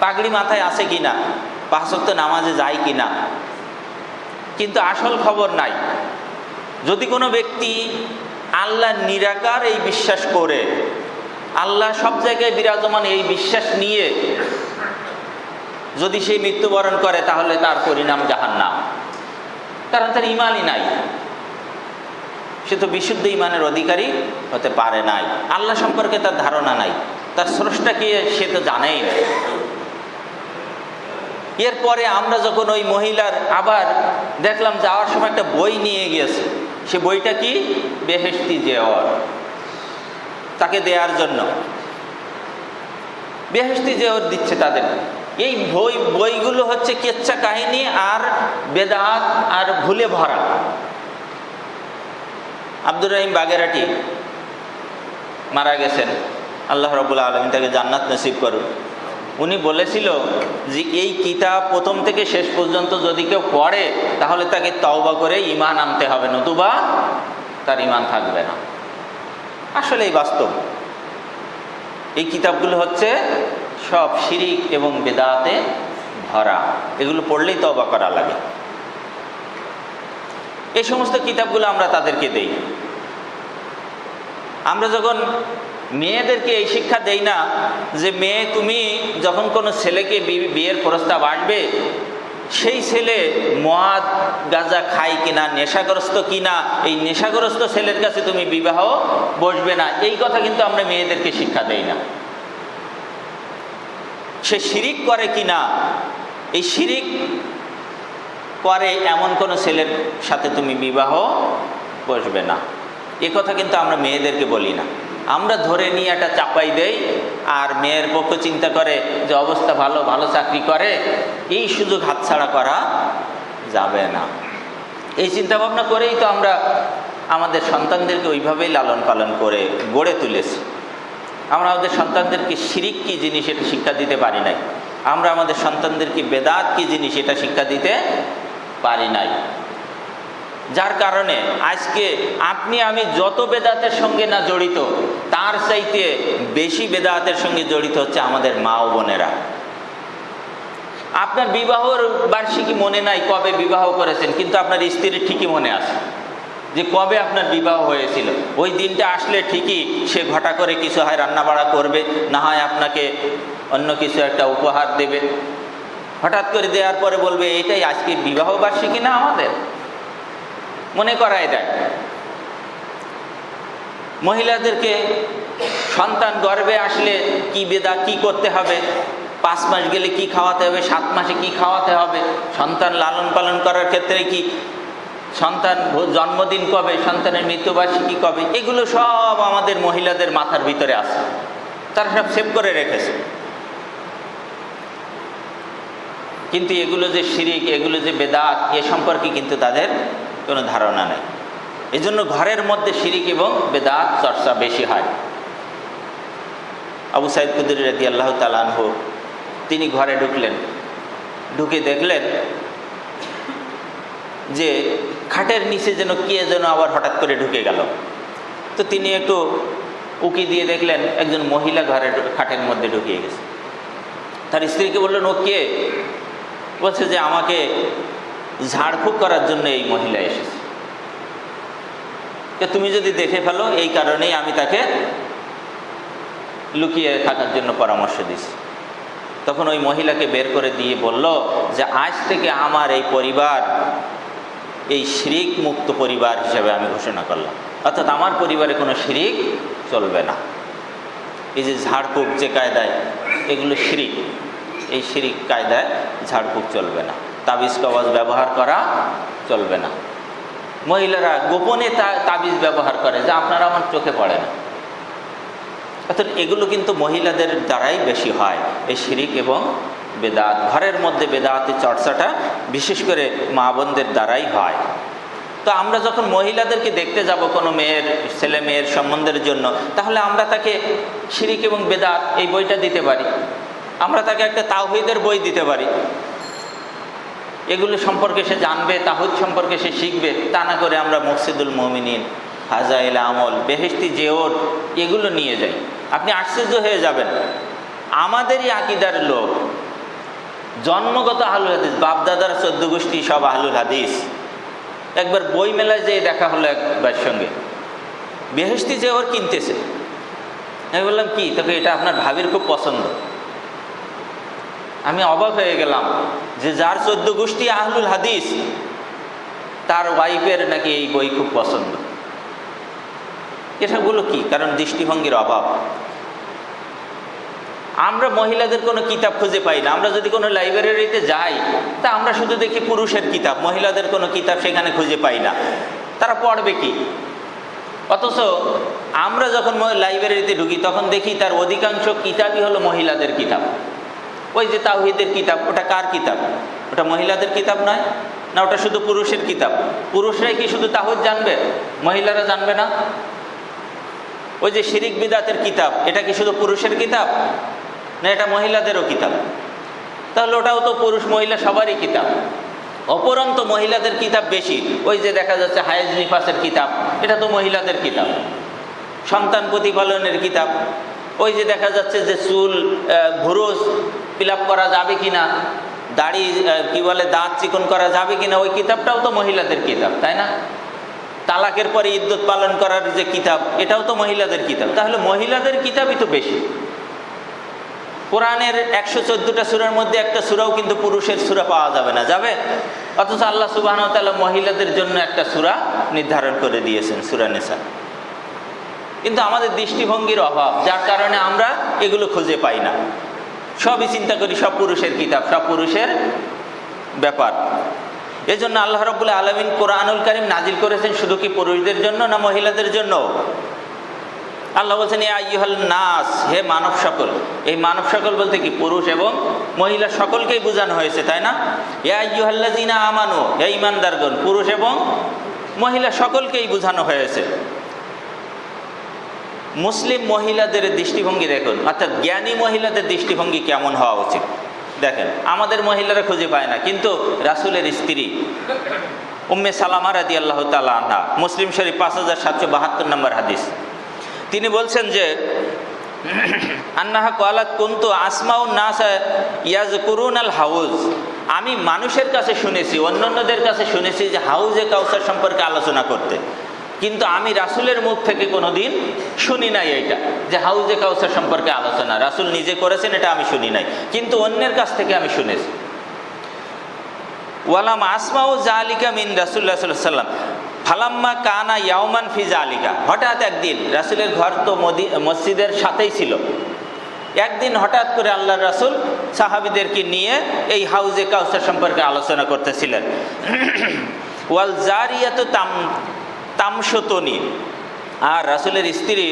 পাগড়ি মাথায় আছে কিনা, 5 ওয়াক্ত নামাজে যায় কিনা, কিন্তু আসল খবর নাই। যদি কোনো ব্যক্তি আল্লাহ নিরাকার এই বিশ্বাস করে, আল্লাহ সব জায়গায় বিরাজমান এই বিশ্বাস নিয়ে যদি সে মৃত্যুবরণ করে, তাহলে তার পরিণাম জাহান্নাম, কারণ তার ঈমানই নাই, সে তো বিশুদ্ধ ঈমানের অধিকারী হতে পারে নাই, আল্লাহ সম্পর্কে তার ধারণা নাই, তার স্রষ্টাকে সে তো জানেই না। এরপরে আমরা যখন ওই মহিলার আবার দেখলাম যাওয়ার সময় একটা বই নিয়ে গিয়েছে, সে বইটা কি বেহেশতি জেওয়ার, তাকে দেওয়ার জন্য বেহেশতি জেওয়ার দিচ্ছে তাদের। এই বইগুলো হচ্ছে কেচ্ছা কাহিনী আর বেদাত আর ভুলে ভরা। আব্দুর রহিম বাগেরহাটি মারা গেছেন, আল্লাহ রাব্বুল আলামিন তাকে জান্নাত নসিব করুন। উনি বলেছিল যে এই কিতাব প্রথম থেকে শেষ পর্যন্ত যদি কেউ পড়ে, তাহলে তাকে তওবা করে ঈমান আনতে হবে, নতুবা তার ঈমান থাকবে না। আসলেই বাস্তব। এই কিতাবগুলো হচ্ছে সব শিরিক এবং বেদাতে ভরা, এগুলো পড়লেই তওবা করা লাগে। এই সমস্ত কিতাবগুলো আমরা তাদেরকে দেই। আমরা যখন মেয়েদেরকে এই শিক্ষা দেই না যে মেয়ে, তুমি যখন কোনো ছেলেকে বিয়ের প্রস্তাব আসবে, সেই ছেলে মদ গাঁজা খায় কিনা, নেশাগ্রস্ত কিনা, এই নেশাগ্রস্ত ছেলের কাছে তুমি বিবাহ বসবে না, এই কথা কিন্তু আমরা মেয়েদেরকে শিক্ষা দেই না। সে শিরিক করে কিনা, এই শিরিক করে এমন কোনো ছেলের সাথে তুমি বিবাহ বসবে না, এ কথা কিন্তু আমরা মেয়েদেরকে বলি না। আমরা ধরে নিয়ে একটা চাপাই দেই, আর মেয়ের পক্ষ চিন্তা করে যে অবস্থা ভালো, ভালো চাকরি করে, এই সুযোগ হাতছাড়া করা যাবে না। এই চিন্তা ভাবনা করেই তো আমরা আমাদের সন্তানদেরকে ওইভাবেই লালন পালন করে গড়ে তুলেছি। আমরা আমাদের সন্তানদেরকে শিরিক কী জিনিস এটা শিক্ষা দিতে পারি নাই, আমরা আমাদের সন্তানদেরকে বেদাত কী জিনিস এটা শিক্ষা দিতে পারি নাই। যার কারণে আজকে আপনি আমি যত বেদাতের সঙ্গে না জড়িত, তার চাইতে বেশি বেদাতের সঙ্গে জড়িত হচ্ছে আমাদের মা ও বোনেরা। আপনার বিবাহর বার্ষিকী মনে নাই কবে বিবাহ করেছেন, কিন্তু আপনার স্ত্রীর ঠিকই মনে আছে যে কবে আপনার বিবাহ হয়েছিল। ওই দিনটা আসলে ঠিকই সে ঘটা করে কিছু হয় রান্না বাড়া করবে, না হয় আপনাকে অন্য কিছু একটা উপহার দেবে। হঠাৎ করে দেওয়ার পরে বলবে এইটাই আজকে বিবাহ বার্ষিকী না আমাদের, মনে করায় দেয়। মহিলাদেরকে সন্তান গর্ভে আসলে কি বেদা, কি করতে হবে, 5 মাস গেলে কি খাওয়াতে হবে, 7 মাসে কি খাওয়াতে হবে, সন্তান লালন পালন করার ক্ষেত্রে কি, সন্তান জন্মদিন কবে, সন্তানের মৃত্যুবার্ষিকী কবে, এগুলো সব আমাদের মহিলাদের মাথার ভিতরে আছে, তারা সব সেভ করে রেখেছে। কিন্তু এগুলো যে শিরিক, এগুলো যে বেদাত, এ সম্পর্কে কিন্তু তাদের কোনো ধারণা নেই। এজন্য ঘরের মধ্যে শিরিক এবং বেদাত চর্চা বেশি হয়। আবু সাঈদ খুদরি রাদিয়াল্লাহু তাআলা আনহু তিনি ঘরে ঢুকলেন, ঢুকে দেখলেন যে খাটের নিচে যেন কে যেন আবার হঠাৎ করে ঢুকে গেল। তো তিনি একটু উকি দিয়ে দেখলেন একজন মহিলা ঘরের খাটের মধ্যে ঢুকিয়ে গেছে। তার স্ত্রীকে বললেন ও কে? বলছে যে আমাকে ঝাড়ফুঁক করার জন্য এই মহিলা এসেছে, তুমি যদি দেখে ফেলো এই কারণেই আমি তাকে লুকিয়ে থাকার জন্য পরামর্শ দিছি। তখন ওই মহিলাকে বের করে দিয়ে বলল যে আজ থেকে আমার এই পরিবার এই শিরিক মুক্ত পরিবার হিসেবে আমি ঘোষণা করলাম, অর্থাৎ আমার পরিবারে কোনো শিরিক চলবে না। এই যে ঝাড়ফুঁক যে কায়দায়, এগুলো শিরিক, এই শিরিক কায়দায় ঝাড়ফুঁক চলবে না, তাবিজ কবজ ব্যবহার করা চলবে না। মহিলারা গোপনে তাবিজ ব্যবহার করে যা আপনারা আমার চোখে পড়ে না, অর্থাৎ এগুলো কিন্তু মহিলাদের দ্বারাই বেশি হয়, এই শিরিক এবং বেদাত। ঘরের মধ্যে বেদাতের চর্চাটা বিশেষ করে মা বোনদের দ্বারাই হয়। তো আমরা যখন মহিলাদেরকে দেখতে যাব কোনো মেয়ের, ছেলে মেয়ের সম্বন্ধের জন্য, তাহলে আমরা তাকে শিরিক এবং বেদাত এই বইটা দিতে পারি, আমরা তাকে একটা তাওহীদের বই দিতে পারি, এগুলো সম্পর্কে সে জানবে, তাওহীদ সম্পর্কে সে শিখবে। তা না করে আমরা মকসিদুল মুমিনিন, হাজাইল আমল, বেহেশতি জিওর এগুলো নিয়ে যাই। আপনি আশ্চর্য হয়ে যাবেন, আমাদেরই আকীদার লোক, জন্মগত আহলুল হাদিস, বাপদাদার 14 গোষ্ঠী সব আহলুল হাদিস, একবার বই মেলায় যেয়ে দেখা হলো একবার সঙ্গে, বেহেশতি জিওর কিনতেছে। আমি বললাম কি, তোকে এটা আপনার ভাবির খুব পছন্দ। আমি অবাক হয়ে গেলাম যে যার 14 গোষ্ঠী আহলুল হাদিস, তার ওয়াইফের নাকি এই বই খুব পছন্দ। এটাগুলো কি? কারণ দৃষ্টিভঙ্গির অভাব। আমরা মহিলাদের কোনো কিতাব খুঁজে পাই না। আমরা যদি কোনো লাইব্রেরিতে যাই, তা আমরা শুধু দেখি পুরুষের কিতাব, মহিলাদের কোনো কিতাব সেখানে খুঁজে পাই না। তারা পড়বে কি? অথচ আমরা যখন লাইব্রেরিতে ঢুকি তখন দেখি তার অধিকাংশ কিতাবই হলো মহিলাদের কিতাব। ওই যে তাওহীদের কিতাব, ওটা কার কিতাব? ওটা মহিলাদের কিতাব নয় না, ওটা শুধু পুরুষের কিতাব। পুরুষরাই কি শুধু তাওহীদ জানবে, মহিলারা জানবে না? ওই যে শিরিক বিদাতের কিতাব, এটা কি শুধু পুরুষের কিতাব না এটা মহিলাদেরও কিতাব? তাহলে ওটাও তো পুরুষ মহিলা সবারই কিতাব। অপরন্ত মহিলাদের কিতাব বেশি। ওই যে দেখা যাচ্ছে হায়েজ নিফাসের কিতাব, এটা তো মহিলাদের কিতাব। সন্তান প্রতিপালনের কিতাব, ওই যে দেখা যাচ্ছে যে চুল ভুরুজ ফিলাপ করা যাবে কিনা, দাড়ি কি বলে দাঁত চিকন করা যাবে কিনা, ওই কিতাবটাও তো মহিলাদের কিতাব, তাই না? তালাকের পরে ইদ্যত পালন করার যে কিতাব, এটাও তো মহিলাদের কিতাব। তাহলে মহিলাদের কিতাবই তো বেশি। কোরআনের 114টা সূরার মধ্যে একটা সূরাও কিন্তু পুরুষের সূরা পাওয়া যাবে না, যাবে? অথচ আল্লাহ সুবহানাহু ওয়া তাআলা মহিলাদের জন্য একটা সূরা নির্ধারণ করে দিয়েছেন, সূরা নিসা। কিন্তু আমাদের দৃষ্টিভঙ্গির অভাব, যার কারণে আমরা এগুলো খুঁজে পাই না। সবই চিন্তা করি সব পুরুষের কিতাব, সব পুরুষের ব্যাপার। এজন্য আল্লাহ রাব্বুল আলামিন কোরআনুল কারীম নাজিল করেছেন শুধু কি পুরুষদের জন্য না মহিলাদের জন্য? আল্লাহ বলছেন ইয়া আইয়ুহাল নাস, হে মানব সকল। এই মানব সকল বলতে কি পুরুষ এবং মহিলা সকলকেই বোঝানো হয়েছে, তাই না? ইয়া আইয়ুহাল্লাযিনা আমানু, হে ঈমানদারগণ, পুরুষ এবং মহিলা সকলকেই বোঝানো হয়েছে। মুসলিম মহিলাদের দৃষ্টিভঙ্গি দেখুন, অর্থাৎ জ্ঞানী মহিলাদের দৃষ্টিভঙ্গি কেমন হওয়া উচিত দেখেন। আমাদের মহিলারা খুঁজে পায় না, কিন্তু রাসূলের স্ত্রী উম্মে সালামা রাদিয়াল্লাহু তাআলা আনহা, মুসলিম শরীফ 5772 নম্বর হাদিস, তিনি বলছেন যে আন্নাহা ক্বালাত কুনতু আসমাউন নাস ইয়াযকুরুনাল হাউজ, আমি মানুষের কাছে শুনেছি, অন্যান্যদের কাছে শুনেছি যে হাউজে কাউসার সম্পর্কে আলোচনা করতে, কিন্তু আমি রাসূলের মুখ থেকে কোনোদিন শুনি নাই এইটা যে হাউজে কাউসার সম্পর্কে আলোচনা রাসূল নিজে করেছেন, এটা আমি শুনি নাই, কিন্তু অন্যের কাছ থেকে আমি শুনেছি। ওয়ালাম আসমাউ জালিকা মিন রাসূলুল্লাহ সাল্লাল্লাহু আলাইহি ওয়াসাল্লাম ফালাম্মা কানা ইয়াওমান ফি জালিকা, হঠাৎ একদিন, রাসূলের ঘর তো মসজিদের সাথেই ছিল, একদিন হঠাৎ করে আল্লাহর রাসূল সাহাবীদেরকে নিয়ে এই হাউজে কাউসার সম্পর্কে আলোচনা করতেছিলেন। ওয়াল জারিয়াতু তামশুতুনি, আর রাসূলের স্ত্রী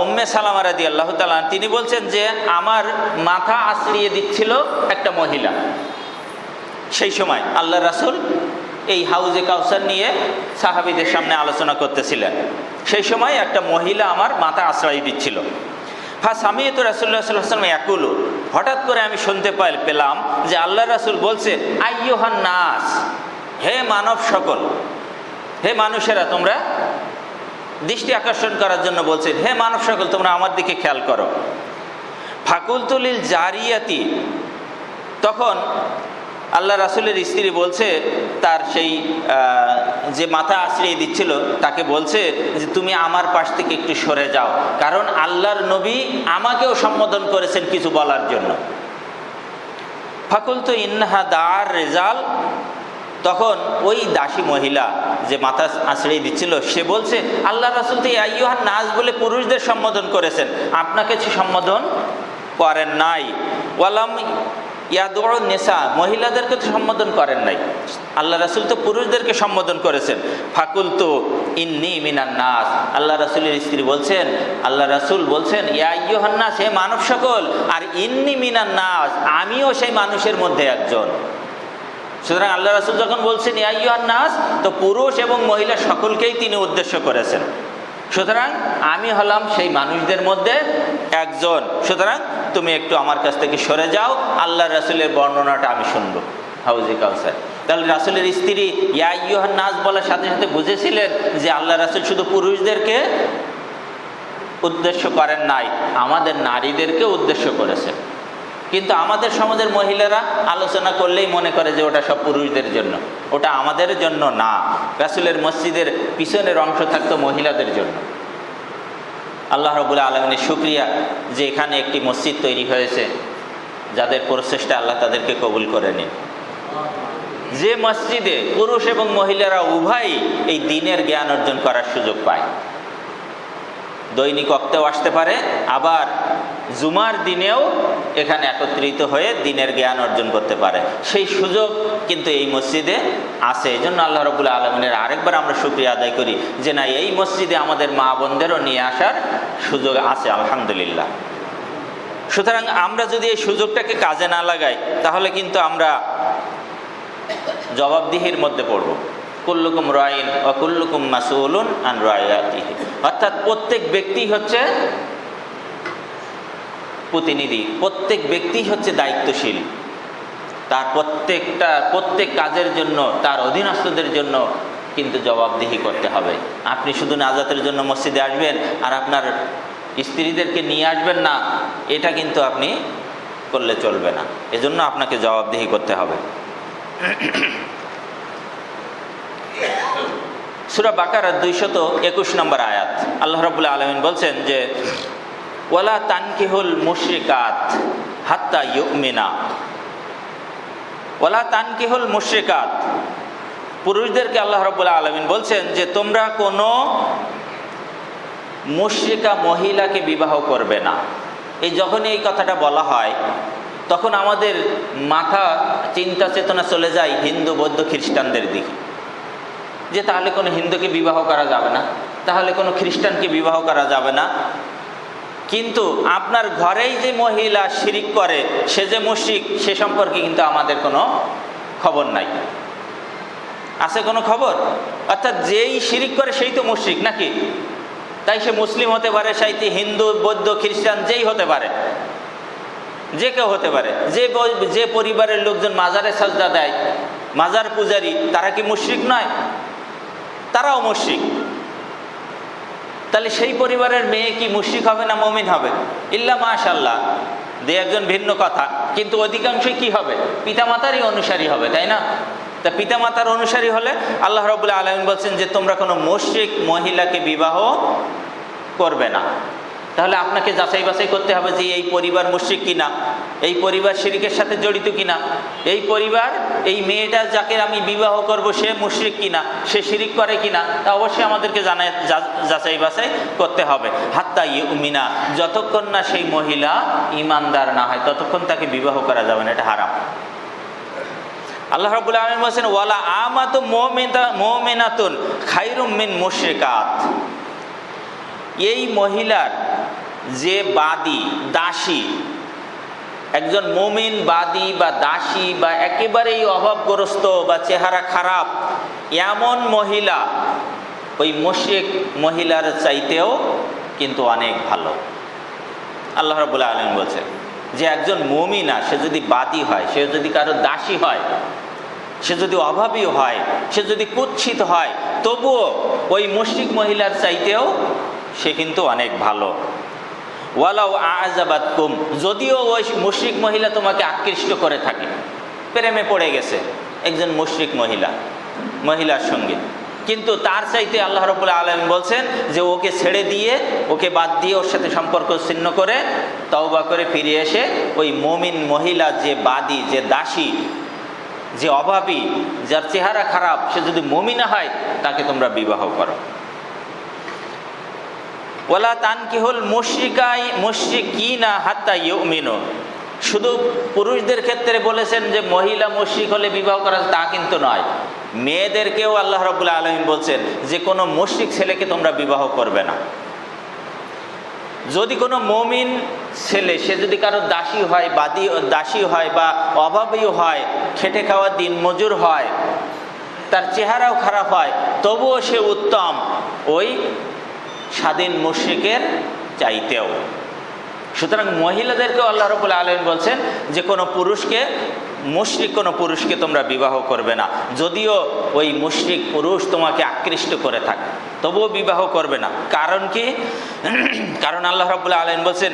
উম্মে সালামা রাদিয়াল্লাহু তাআলা তিনি বলছেন যে আমার মাথা আছড়িয়ে দিচ্ছিল একটা মহিলা। সেই সময় আল্লাহর রাসূল এই হাউজে কাউসার নিয়ে সাহাবীদের সামনে আলোচনা করতেছিলেন, সেই সময় একটা মহিলা আমার মাথা আছড়াই দিচ্ছিল। ফাসামিয়তু রাসূলুল্লাহ সাল্লাল্লাহু আলাইহি ওয়াসাল্লাম ইয়াকুলু, হঠাৎ করে আমি শুনতে পেলাম যে আল্লাহর রাসূল বলছে আইয়ুহান নাস, হে মানব সকল, হে মানুষেরা, তোমরা দৃষ্টি আকর্ষণ করার জন্য বলছে, হে মানব সকল তোমরা আমার দিকে খেয়াল করো। ফাকুলতুলিল জারিয়াতি, তখন আল্লাহ রাসূলের স্ত্রী বলছে, তার সেই যে মাথা আশ্রিয়ে দিচ্ছিল তাকে বলছে যে তুমি আমার পাশ থেকে একটু সরে যাও, কারণ আল্লাহর নবী আমাকেও সম্বোধন করেছেন কিছু বলার জন্য। ফাকুলতু ইন্নাহা দার রেজাল, তখন ওই দাসী মহিলা যে মাথা আশ্রয় দিচ্ছিল সে বলছে, আল্লাহ রাসূল তো আইয়ুহান নাস বলে পুরুষদের সম্বোধন করেছেন, আপনাকে সে সম্বোধন করেন নাই। ওয়ালাম ইয়াদুন নিসা, মহিলাদেরকে তো সম্বোধন করেন নাই, আল্লাহ রাসূল তো পুরুষদেরকে সম্বোধন করেছেন। ফাকুলতু ইন্নী মিনান নাস, আল্লাহ রাসূলের স্ত্রী বলছেন, আল্লাহ রাসূল বলছেন ইয়া আইয়ুহান নাস, হে মানব সকল, আর ইন্নী মিনান নাস, আমিও সেই মানুষের মধ্যে একজন। সুতরাং আল্লাহ রাসূল যখন বলছেন ইয়া আইয়ুহান নাস, তো পুরুষ এবং মহিলা সকলকেই তিনি উদ্দেশ্য করেছেন। সুতরাং আমি হলাম সেই মানুষদের মধ্যে একজন, সুতরাং তুমি একটু আমার কাছ থেকে সরে যাও, আল্লাহ রাসূলের বর্ণনাটা আমি শুনবো। হাউজে কাউসার। তাহলে রাসূলের স্ত্রী ইয়া আইয়ুহান নাস বলার সাথে সাথে বুঝেছিলেন যে আল্লাহ রাসূল শুধু পুরুষদেরকে উদ্দেশ্য করেন নাই, আমাদের নারীদেরকে উদ্দেশ্য করেছেন। কিন্তু আমাদের সমাজের মহিলারা আলোচনা করলেই মনে করে যে ওটা সব পুরুষদের জন্য, ওটা আমাদের জন্য না। রাসূলের মসজিদের পিছনের অংশ থাকতো মহিলাদের জন্য। আল্লাহ রাব্বুল আলামিনের শুকরিয়া যে এখানে একটি মসজিদ তৈরি হয়েছে, যাদের প্রচেষ্টা আল্লাহ তাদেরকে কবুল করে নিন। যে মসজিদে পুরুষ এবং মহিলারা উভয়ই এই দ্বীনের জ্ঞান অর্জন করার সুযোগ পায়, দৈনিক ওয়াক্তেও আসতে পারে, আবার জুমার দিনেও এখানে একত্রিত হয়ে দ্বীনের জ্ঞান অর্জন করতে পারে, সেই সুযোগ কিন্তু এই মসজিদে আছে। এই জন্য আল্লাহ রাব্বুল আলামিনের আরেকবার আমরা শুকরিয়া আদায় করি যে না, এই মসজিদে আমাদের মা বোনদেরও নিয়ে আসার সুযোগ আছে, আলহামদুলিল্লাহ। সুতরাং আমরা যদি এই সুযোগটাকে কাজে না লাগাই, তাহলে কিন্তু আমরা জবাবদিহির মধ্যে পড়ব। কুল্লুকুম রাইন ওয়া কুল্লুকুম মাসউলুন আন রাইয়াতিহি, অর্থাৎ প্রত্যেক ব্যক্তি হচ্ছে প্রতিনিধি, প্রত্যেক ব্যক্তি হচ্ছে দায়িত্বশীল, তার প্রত্যেক কাজের জন্য তার অধীনস্থদের জন্য কিন্তু জবাবদিহি করতে হবে। আপনি শুধু নাজাতের জন্য মসজিদে আসবেন আর আপনার স্ত্রীদেরকে নিয়ে আসবেন না, এটা কিন্তু আপনি করলে চলবে না। এজন্য আপনাকে জবাবদিহি করতে হবে। সূরা বাকারা 221 নম্বর আয়াত, আল্লাহ রাব্বুল আলামিন বলছেন যে ওয়ালা তানকিহুল মুশরিকাত হাত্তা ইউমিনা, ওয়ালা তানকিহুল মুশরিকাত, পুরুষদেরকে আল্লাহ রাব্বুল আলামিন বলছেন যে তোমরা কোনো মুশরিকা মহিলাকে বিবাহ করবে না। এই যখনই এই কথাটা বলা হয় তখন আমাদের মাথা চিন্তা চেতনা চলে যায় হিন্দু বৌদ্ধ খ্রিস্টানদের দিকে, যে তাহলে কোনো হিন্দুকে বিবাহ করা যাবে না, তাহলে কোনো খ্রিস্টানকে বিবাহ করা যাবে না। কিন্তু আপনার ঘরেই যে মহিলা শিরিক করে, সে যে মুশরিক, সে সম্পর্কে কিন্তু আমাদের কোনো খবর নাই। আছে কোনো খবর? অর্থাৎ যেই শিরিক করে সেই তো মুশরিক নাকি? তাই সে মুসলিম হতে পারে, সাইতে হিন্দু বৌদ্ধ খ্রিস্টান যেই হতে পারে, যে কেউ হতে পারে। যে পরিবারের লোকজন মাজারে সাজদা দেয়, মাজার পূজারী, তারা কি মুশরিক নয়? তারাও মুশরিক। তাহলে সেই পরিবারের মেয়ে কি মুশরিক হবে না মুমিন হবে? ইল্লা মাশাআল্লাহ, দু একজন ভিন্ন কথা, কিন্তু অধিকাংশই কি হবে? পিতামাতারই অনুসারী হবে, তাই না? তা পিতামাতার অনুসারী হলে আল্লাহ রাব্বুল আলামিন বলছেন যে তোমরা কোনো মুশরিক মহিলাকে বিবাহ করবে না। তাহলে আপনাকে যাচাই বাছাই করতে হবে যে এই পরিবার মুশরিক কিনা, এই পরিবার শিরকের সাথে জড়িত কিনা, এই পরিবার, এই মেয়েটা যাকে আমি বিবাহ করব সে মুশরিক কিনা, সে শিরিক করে কিনা, তা অবশ্যই আমাদেরকে যাচাই বাছাই করতে হবে। হাত্তা ইউমিনা, যতক্ষণ না সেই মহিলা ঈমানদার না হয় ততক্ষণ তাকে বিবাহ করা যাবে না, এটা হারাম। আল্লাহ রাব্বুল আলামিন বলেছেন ওয়ালা আমাতু মুমিনাতুন খায়রুম মিন মুশরিকাত, এই মহিলার যে বাদী দাসী, একজন মুমিন বাদী বা দাসী বা একেবারেই অভাবগ্রস্ত বা চেহারা খারাপ এমন মহিলা ওই মুশরিক মহিলার চাইতেও কিন্তু অনেক ভালো। আল্লাহ রাব্বুল আলামিন বলছেন যে একজন মুমিনা, সে যদি বাদী হয়, সে যদি কারো দাসী হয়, সে যদি অভাবী হয়, সে যদি কুৎসিত হয়, তবুও ওই মুশরিক মহিলার চাইতেও সে কিন্তু অনেক ভালো। ওয়ালাউ আযাবাতকুম, যদিও ওই মুশরিক মহিলা তোমাকে আকৃষ্ট করে থাকে, প্রেমে পড়ে গেছে একজন মুশরিক মহিলার সঙ্গে, কিন্তু তার চাইতে আল্লাহ রাব্বুল আলামিন বলছেন যে ওকে ছেড়ে দিয়ে, ওকে বাদ দিয়ে, ওর সাথে সম্পর্ক ছিন্ন করে তওবা করে ফিরে এসে ওই মুমিন মহিলা, যে বাদী, যে দাসী, যে অভাবী, যার চেহারা খারাপ, সে যদি মুমিনা হয় তাকে তোমরা বিবাহ করো। ওয়ালা তানকিহুল মুশরিকিনা হাত্তা ইউমিনু, শুধু পুরুষদের ক্ষেত্রে বলেছেন যে মহিলা মুশরিক হলে বিবাহ করা, তা কিন্তু নয়, মেয়েদেরকেও আল্লাহ রাব্বুল আলামিন বলছেন যে কোনো মুশরিক ছেলেকে তোমরা বিবাহ করবে না। যদি কোনো মুমিন ছেলে, সে যদি কারো দাসী হয় বা অভাবী হয়, খেটে খাওয়া দিন মজুর হয়, তার চেহারাও খারাপ হয়, তবুও সে উত্তম ওই স্বাধীন মুশরিকের চাইতেও। সুতরাং মহিলাদেরকেও আল্লাহ রাব্বুল আলামিন বলছেন যে কোনো পুরুষকে তোমরা বিবাহ করবে না, যদিও ওই মুশরিক পুরুষ তোমাকে আকৃষ্ট করে থাকে, তবুও বিবাহ করবে না। কারণ কি? কারণ আল্লাহ রাব্বুল আলামিন বলছেন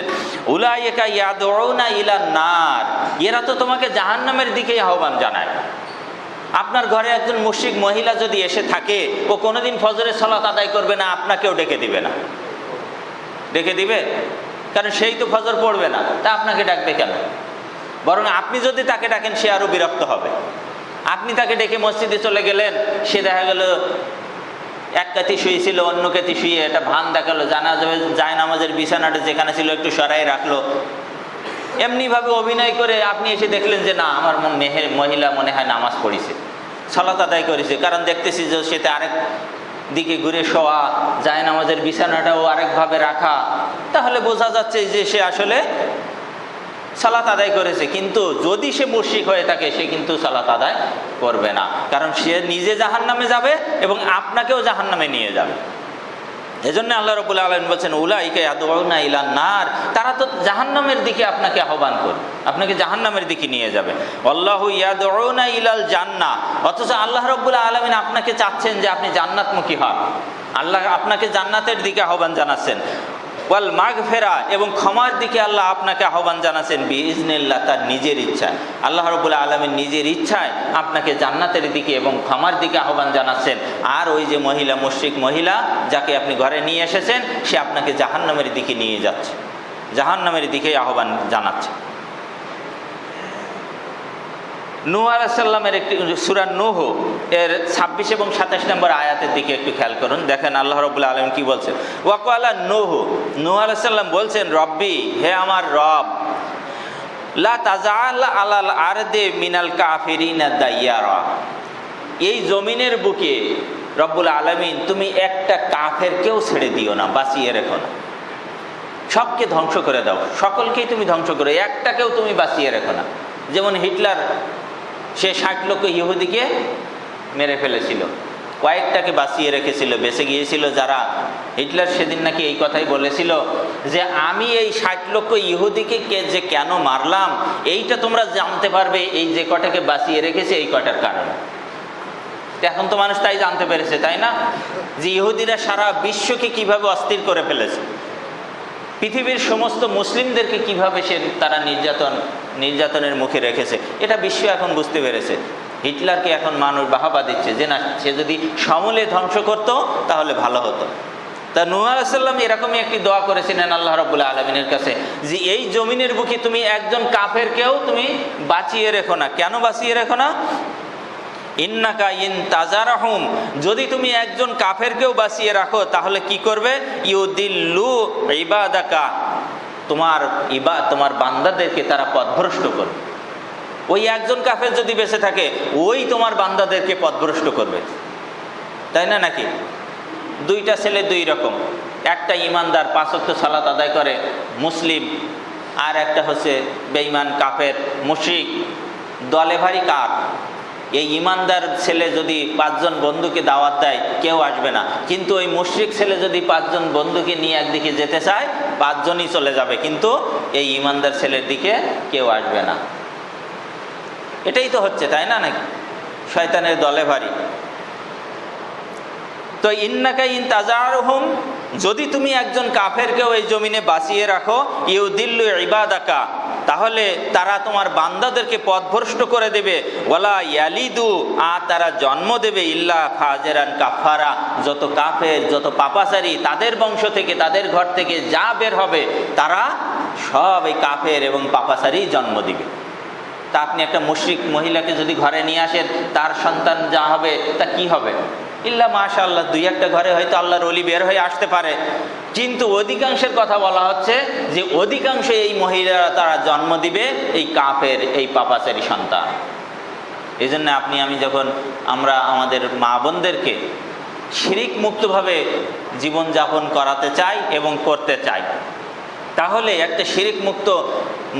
উলাইকা ইয়াদউনা ইলান নার, এরা তো তোমাকে জাহান্নামের দিকেই আহ্বান জানায়। আপনার ঘরে একজন মুশরিক মহিলা যদি এসে থাকে, ও কোনোদিন ফজরের সালাত আদায় করবে না, আপনাকেও ডেকে দিবে না। ডেকে দিবে? কারণ সেই তো ফজর পড়বে না, তা আপনাকে ডাকবে কেন? বরং আপনি যদি তাকে ডাকেন সে আরো বিরক্ত হবে। আপনি তাকে ডেকে মসজিদে চলে গেলেন, সে দেখা গেল এক কাতি শুয়েছিল, অন্য কাতি শুয়ে এটা ভান দেখালো, যায় নামাজের বিছানাটা যেখানে ছিল একটু সরাই রাখলো, এমনিভাবে অভিনয় করে আপনি এসে দেখলেন যে না, আমার মহিলা মনে হয় নামাজ পড়িছে, সালাত আদায় করেছে, কারণ দেখতেছি যে সেটা আরেক দিকে ঘুরে শোয়া, যায় নামাজের বিছানাটাও আরেকভাবে রাখা, তাহলে বোঝা যাচ্ছে যে সে আসলে সালাত আদায় করেছে। কিন্তু যদি সে মুশরিক হয়ে থাকে, সে কিন্তু সালাত আদায় করবে না, কারণ সে নিজে জাহান্নামে যাবে এবং আপনাকেও জাহান্নামে নিয়ে যাবে। এজন্য আল্লাহ রাব্বুল আলামিন বলছেন উলাইকা ইয়াদউনা ইলান নার, তারা তো জাহান্নামের দিকে আপনাকে আহ্বান করবে, আপনাকে জাহান্নামের দিকে নিয়ে যাবে। আল্লাহু ইয়াদউনা ইলাল জান্নাহ, অথচ আল্লাহ রাব্বুল আলামিন আপনাকে চাচ্ছেন যে আপনি জান্নাতমুখী হন। আল্লাহ আপনাকে জান্নাতের দিকে আহ্বান জানাচ্ছেন। ওয়াল মাগফিরা, এবং ক্ষমার দিকে আল্লাহ আপনাকে আহ্বান জানাচ্ছেন বিইজনিল্লাহ, তার নিজের ইচ্ছায়। আল্লাহ রাব্বুল আলামিন নিজের ইচ্ছায় আপনাকে জান্নাতের দিকে এবং ক্ষমার দিকে আহ্বান জানাচ্ছেন। আর ওই যে মুশরিক মহিলা যাকে আপনি ঘরে নিয়ে এসেছেন, সে আপনাকে জাহান্নামের দিকে নিয়ে যাচ্ছে, জাহান্নামের দিকে আহ্বান জানাচ্ছে। নূহ আলাইহিস সালামের একটি সূরা নূহ এর 26 এবং 27 নম্বর আয়াতের দিকে একটু খেয়াল করুন। দেখেন আল্লাহ রাব্বুল আলামিন কি বলছেন। ওয়াকালা নূহ আলাইহিস সালাম বলছেন, রব্বি, হে আমার রব, লা তাজআল আলাল আরদি মিনাল কাফিরিনা দাইয়ারা, এই জমিনের বুকে রব্বুল আলামিন তুমি একটা কাফেরকেও ছেড়ে দিও না, বাঁচিয়ে রেখো না, সবকে ধ্বংস করে দাও, সকলকেই তুমি ধ্বংস করো, একটাকেও তুমি বাঁচিয়ে রেখো না। যেমন হিটলার, সে 60 লক্ষ ইহুদিকে মেরে ফেলেছিল, কয়েকটাকে বাঁচিয়ে রেখেছিল, বেঁচে গিয়েছিল যারা। হিটলার সেদিন নাকি এই কথাই বলেছিল যে আমি এই 60 লক্ষ ইহুদিকে যে কেন মারলাম, এইটা তোমরা জানতে পারবে এই যে কটাকে বাঁচিয়ে রেখেছে এই কটার কারণে। এখন তো মানুষ তাই জানতে পেরেছে, তাই না, যে ইহুদিরা সারা বিশ্বকে কিভাবে অস্থির করে ফেলেছে, পৃথিবীর সমস্ত মুসলিমদেরকে কিভাবে তারা নির্যাতনের মুখে রেখেছে, এটা বিশ্ব এখন বুঝতে পেরেছে। হিটলারকে এখন মানুষ বাহাবা দিচ্ছে যে না, সে যদি সমূলে ধ্বংস করত তাহলে ভালো হতো। তা নূহ আলাইহিস সালাম এরকমই একটি দোয়া করেছিলেন আল্লাহ রাব্বুল আলামিনের কাছে, যে এই জমিনের বুকে তুমি একজন কাফেরকেও তুমি বাঁচিয়ে রেখো না। কেন বাঁচিয়ে রেখো না? ইন্নাকা ইন তাজারাহুম, যদি তুমি একজন কাফেরকেও বাঁচিয়ে রাখো তাহলে কি করবে? ইউদিল্লু ইবাদাকা, তোমার বান্দাদেরকে তারা পথভ্রষ্ট করবে। ওই একজন কাফের যদি বেঁচে থাকে, ওই তোমার বান্দাদেরকে পথভ্রষ্ট করবে, তাই না? নাকি দুইটা ছেলে দুই রকম, একটা ইমানদার 5 ওয়াক্ত সালাত আদায় করে মুসলিম, আর একটা হচ্ছে বেঈমান কাফের মুশরিক। দলে ভারী কার? এই ইমানদার ছেলে যদি 5 জন বন্ধুকে দাওয়াত দেয়, কেউ আসবে না, কিন্তু ওই মুশরিক ছেলে যদি 5 জন বন্ধুকে নিয়ে একদিকে যেতে চায়, 5 জনই চলে যাবে, কিন্তু এই ইমানদার ছেলের দিকে কেউ আসবে না। এটাই তো হচ্ছে, তাই না? নাকি শয়তানের দলে ভারী। তো ইন্নাকা ইন তাজারহুম, যদি তুমি একজন কাফেরকেও এই জমিনে বাঁচিয়ে রাখো, ইউদিল্লু ইবাদাকা, তাহলে তারা তোমার বান্দাদেরকে পথভ্রষ্ট করে দেবে। ওয়ালা ইয়ালিদু, আর তারা জন্ম দেবে ইল্লা ফাজেরান কাফারা, যত কাফের যত পাপাচারী তাদের বংশ থেকে তাদের ঘর থেকে যা বের হবে তারা সব এই কাফের এবং পাপাচারী জন্ম দিবে। তা আপনি একটা মুশরিক মহিলাকে যদি ঘরে নিয়ে আসেন, তার সন্তান যা হবে তা কি হবে? ইল্লা মাশাআল্লাহ, দুই একটা ঘরে হয়তো আল্লাহর ওলি বের হয়ে আসতে পারে, কিন্তু অধিকাংশের কথা বলা হচ্ছে যে অধিকাংশ এই মহিলারা তারা জন্ম দিবে এই কাফের এই পাপাচারী সন্তান। এই জন্য আপনি আমি যখন আমরা আমাদের মা বোনদেরকে শিরিক মুক্তভাবে জীবনযাপন করাতে চাই এবং করতে চাই, তাহলে একটা শিরিক মুক্ত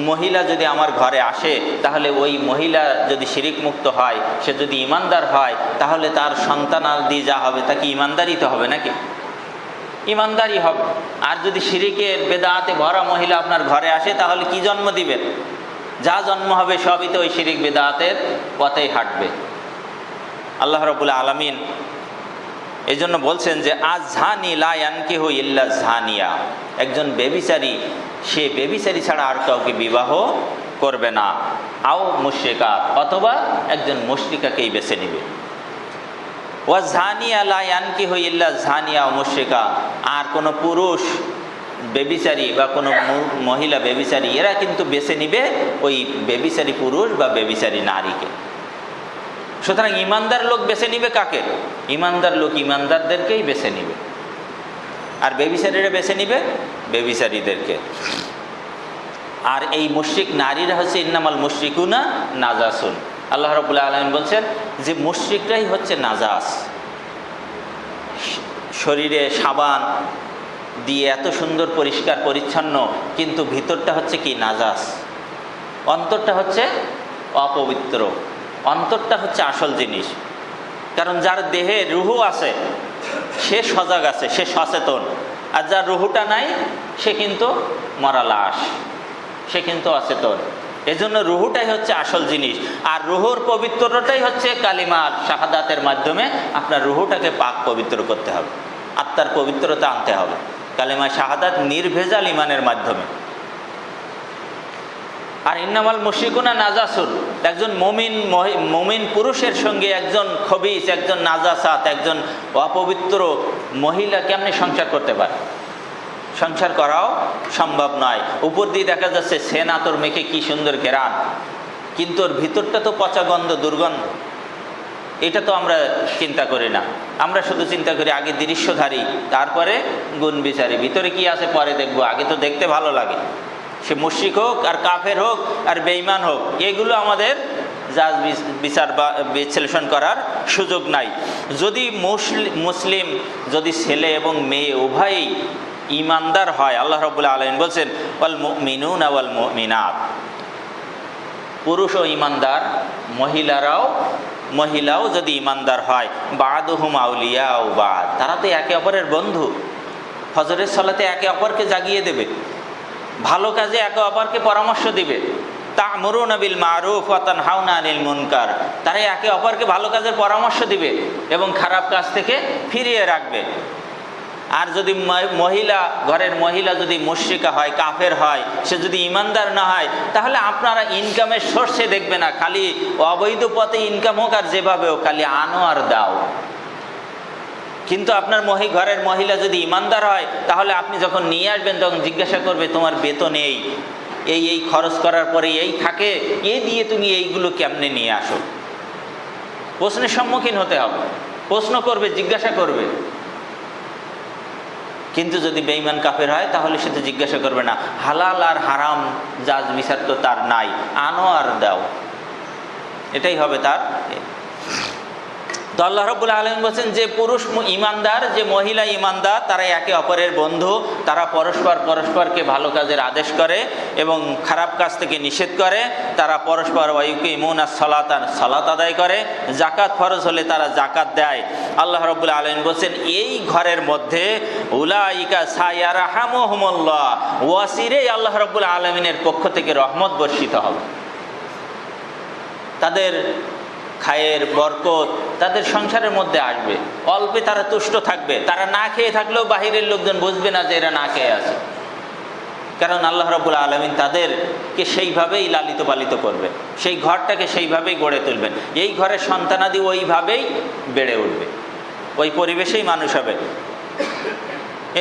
মহিলা যদি আমার ঘরে আসে, তাহলে ওই মহিলা যদি শিরিক মুক্ত হয়, সে যদি ইমানদার হয়, তাহলে তার সন্তানাদি যা হবে তা কি ইমানদারই তো হবে নাকি? ইমানদারই হবে। আর যদি শিরিকের বেদাতে ভরা মহিলা আপনার ঘরে আসে, তাহলে কি জন্ম দিবেন? যা জন্ম হবে সবই তো ওই শিরিক বেদাতের পথেই হাঁটবে। আল্লাহ রাব্বুল আলামিন এই জন্য বলছেন যে আজ ঝানি লা ইয়ানকিহু ইল্লা ঝানিয়া, একজন বেবিচারী সে বেবিচারী ছাড়া আর কাউকে বিবাহ করবে না। আও মুশরিকা, অথবা একজন মুশরিকাকেই বেছে নেবে। ওয়া ঝানিয়া লা ইয়ানকিহু ইল্লা ঝানিয়া ও মুশরিকা, আর কোনো পুরুষ বেবিচারী বা কোনো মহিলা বেবিচারী এরা কিন্তু বেছে নিবে ওই বেবিচারী পুরুষ বা বেবিচারী নারীকে। সুতরাং ইমানদার লোক বেছে নিবে কাকে? ইমানদার লোক ইমানদারদেরকেই বেছে নিবে, আর বেবিচারীরা বেছে নিবে বেবিচারীদেরকে। আর এই মুশরিক নারীরা হচ্ছে ইন্নামাল মুশরিকুনা নাজাসুন। আল্লাহ রাব্বুল আলামিন বলছেন যে মুশরিকরাই হচ্ছে নাজাস। শরীরে সাবান দিয়ে এত সুন্দর পরিষ্কার পরিচ্ছন্ন, কিন্তু ভিতরটা হচ্ছে কি নাজাস, অন্তরটা হচ্ছে অপবিত্র। অন্তরটা হচ্ছে আসল জিনিস। কারণ যার দেহে রুহু আছে সে সজাগ আছে, সে সচেতন, আর যার রুহুটা নাই সে কিন্তু মরা লাশ, সে কিন্তু অচেতন। এজন্য রুহুটাই হচ্ছে আসল জিনিস। আর রুহুর পবিত্রতাই হচ্ছে কালিমা শাহাদাতের মাধ্যমে আপনার রুহুটাকে পাক পবিত্র করতে হবে, আত্মার পবিত্রতা আনতে হবে। কালিমা শাহাদাত নির্ভেজাল ইমানের মাধ্যমে। আর ইন্নামাল মুশরিকুনা নাজাসুন, একজন মুমিন পুরুষের সঙ্গে একজন খবিস, একজন নাজাসাত, একজন অপবিত্র মহিলা কেমনে সংসার করতে পারে? সংসার করাও সম্ভব নয়। উপর দিয়ে দেখা যাচ্ছে সেন আতর মেখে কি সুন্দর ঘেরান, কিন্তু ওর ভিতরটা তো পচা গন্ধ, দুর্গন্ধ। এটা তো আমরা চিন্তা করি না। আমরা শুধু চিন্তা করি আগে দৃশ্যধারী, তারপরে গুণ বিচারি, ভিতরে কি আছে পরে দেখবো, আগে তো দেখতে ভালো লাগে। সে মুশরিক হোক আর কাফের হোক আর বেঈমান হোক, এগুলো আমাদের জাজ বিচার বা বিশ্লেষণ করার সুযোগ নাই। যদি মুসলিম যদি ছেলে এবং মেয়ে উভয়ই ইমানদার হয়, আল্লাহ রাব্বুল আলামিন বলছেন ওয়াল মুমিনুনা ওয়াল মুমিনাত, পুরুষও ইমানদার, মহিলাও যদি ইমানদার হয়, বাদুহুম আউলিয়াউ বাদ, তারা তো একে অপরের বন্ধু। ফজরের সালাতে একে অপরকে জাগিয়ে দেবে, ভালো কাজে একে অপরকে পরামর্শ দিবে। তা'মুরুনা বিল মারুফ ওয়া তানহাউনা আনিল মুনকার, তারা একে অপরকে ভালো কাজের পরামর্শ দিবে এবং খারাপ কাজ থেকে ফিরিয়ে রাখবে। আর যদি ঘরের মহিলা যদি মুশরিকা হয়, কাফের হয়, সে যদি ইমানদার না হয়, তাহলে আপনারা ইনকামের সোর্সে দেখবে না, খালি অবৈধ পথে ইনকাম হোক আর যেভাবে হোক, খালি আনো আর দাও। কিন্তু আপনার ঘরের মহিলা যদি ইমানদার হয়, তাহলে আপনি যখন নিয়ে আসবেন তখন জিজ্ঞাসা করবে তোমার বেতন এই খরচ করার পরে এই থাকে, এ দিয়ে তুমি এইগুলো কেমনে নিয়ে আসো? প্রশ্নের সম্মুখীন হতে হবে, প্রশ্ন করবে, জিজ্ঞাসা করবে। কিন্তু যদি বেঈমান কাফের হয়, তাহলে সে তো জিজ্ঞাসা করবে না। হালাল আর হারাম জাজ বিচার তো তার নাই, আনো আর দাও, এটাই হবে তার। তো আল্লাহ রাব্বুল আলামিন বলছেন যে পুরুষ ইমানদার, যে মহিলা ইমানদার, তারা একে অপরের বন্ধু, তারা পরস্পরকে ভালো কাজের আদেশ করে এবং খারাপ কাজ থেকে নিষেধ করে। তারা পরস্পর ওয়ায়ুকিমুনাস সালাত আদায় করে, যাকাত ফরজ হলে তারা যাকাত দেয়। আল্লাহ রাব্বুল আলামিন বলছেন এই ঘরের মধ্যে উলাইকা সায়ারহামুহুমুল্লাহ, ওয়াসিরে আল্লাহ রাব্বুল আলামিনের পক্ষ থেকে রহমত বর্ষিত হবে। তাদের খায়ের বরকত তাদের সংসারের মধ্যে আসবে, অল্পে তারা তুষ্ট থাকবে। তারা না খেয়ে থাকলেও বাহিরের লোকজন বুঝবে না যে এরা না খেয়ে আছে। কারণ আল্লাহ রাব্বুল আলামিন তাদেরকে সেইভাবেই লালিত পালিত করবে, সেই ঘরটাকে সেইভাবেই গড়ে তুলবেন, এই ঘরের সন্তানাদি ওইভাবেই বেড়ে উঠবে, ওই পরিবেশেই মানুষ হবে।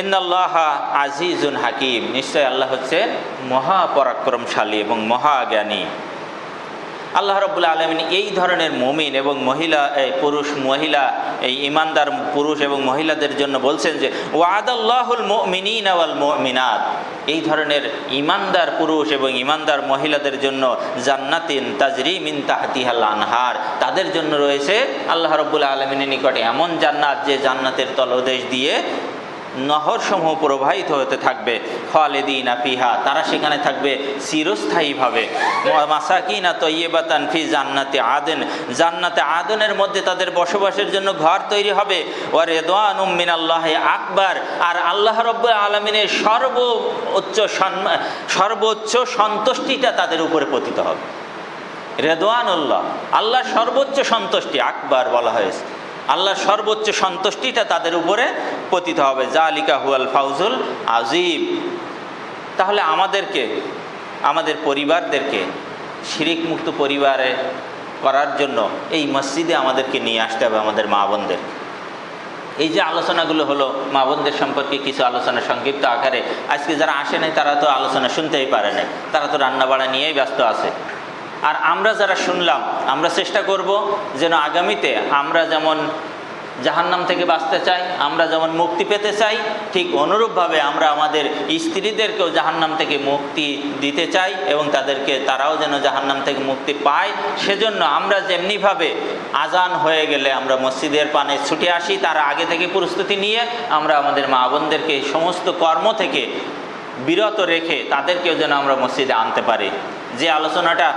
ইন্নাল্লাহা আজিজুন হাকিম, নিশ্চয় আল্লাহ হচ্ছে মহাপরাক্রমশালী এবং মহাজ্ঞানী। আল্লাহ রাব্বুল আলামিন এই ধরনের মুমিন এবং মহিলা, পুরুষ মহিলা, এই ঈমানদার পুরুষ এবং মহিলাদের জন্য বলছেন যে ওয়াদাল্লাহুল মুমিনিনা ওয়াল মুমিনাত, এই ধরনের ঈমানদার পুরুষ এবং ঈমানদার মহিলাদের জন্য জান্নাতিন তাজরি মিন তাহতিহাল আনহার, তাদের জন্য রয়েছে আল্লাহ রাব্বুল আলামিনের নিকটে এমন জান্নাত যে জান্নাতের তলদেশ দিয়ে নহরসমূহ প্রবাহিত হতে থাকবে। খালিদিনা ফিহা, তারা সেখানে থাকবে চিরস্থায়ীভাবে। মাসাকিনা তয়্যিবাতান ফি জান্নাতি আদেন, জান্নাতে আদনের মধ্যে তাদের বসবাসের জন্য ঘর তৈরি হবে। ওয়া রিদওয়ানুম মিনাল্লাহি আকবার, আর আল্লাহ রাব্বুল আলামিনের সর্বোচ্চ সন্তুষ্টিটা তাদের উপরে পতিত হবে। রিদওয়ানুল্লাহ, আল্লাহর সর্বোচ্চ সন্তুষ্টি, আকবার বলা হয়েছে, আল্লাহর সর্বোচ্চ সন্তুষ্টিটা তাদের উপরে পতিত হবে। জালিকা হুয়াল ফাউজুল আজিম। তাহলে আমাদেরকে, আমাদের পরিবারদেরকে শিরিক মুক্ত পরিবারে করার জন্য এই মসজিদে আমাদেরকে নিয়ে আসতে হবে আমাদের মা বোনদের। এই যে আলোচনাগুলো হলো মা বোনদের সম্পর্কে কিছু আলোচনা সংক্ষিপ্ত আকারে, আজকে যারা আসে নাই তারা তো আলোচনা শুনতেই পারে নাই, তারা তো রান্নাবাড়া নিয়েই ব্যস্ত আছে। আর আমরা যারা শুনলাম, আমরা চেষ্টা করব যেন আগামীতে আমরা যেমন জাহান্নাম থেকে বাঁচতে চাই, আমরা যেমন মুক্তি পেতে চাই, ঠিক অনুরূপভাবে আমরা আমাদের স্ত্রীদেরকেও জাহান্নাম থেকে মুক্তি দিতে চাই এবং তারাও যেন জাহান্নাম থেকে মুক্তি পায়। সেজন্য আমরা যেমনিভাবে আজান হয়ে গেলে আমরা মসজিদের পানে ছুটে আসি, তার আগে থেকে প্রস্তুতি নিয়ে আমরা আমাদের মা বোনদেরকে সমস্ত কর্ম থেকে বিরত রেখে তাদেরকেও যেন আমরা মসজিদে আনতে পারি। যে আলোচনাটা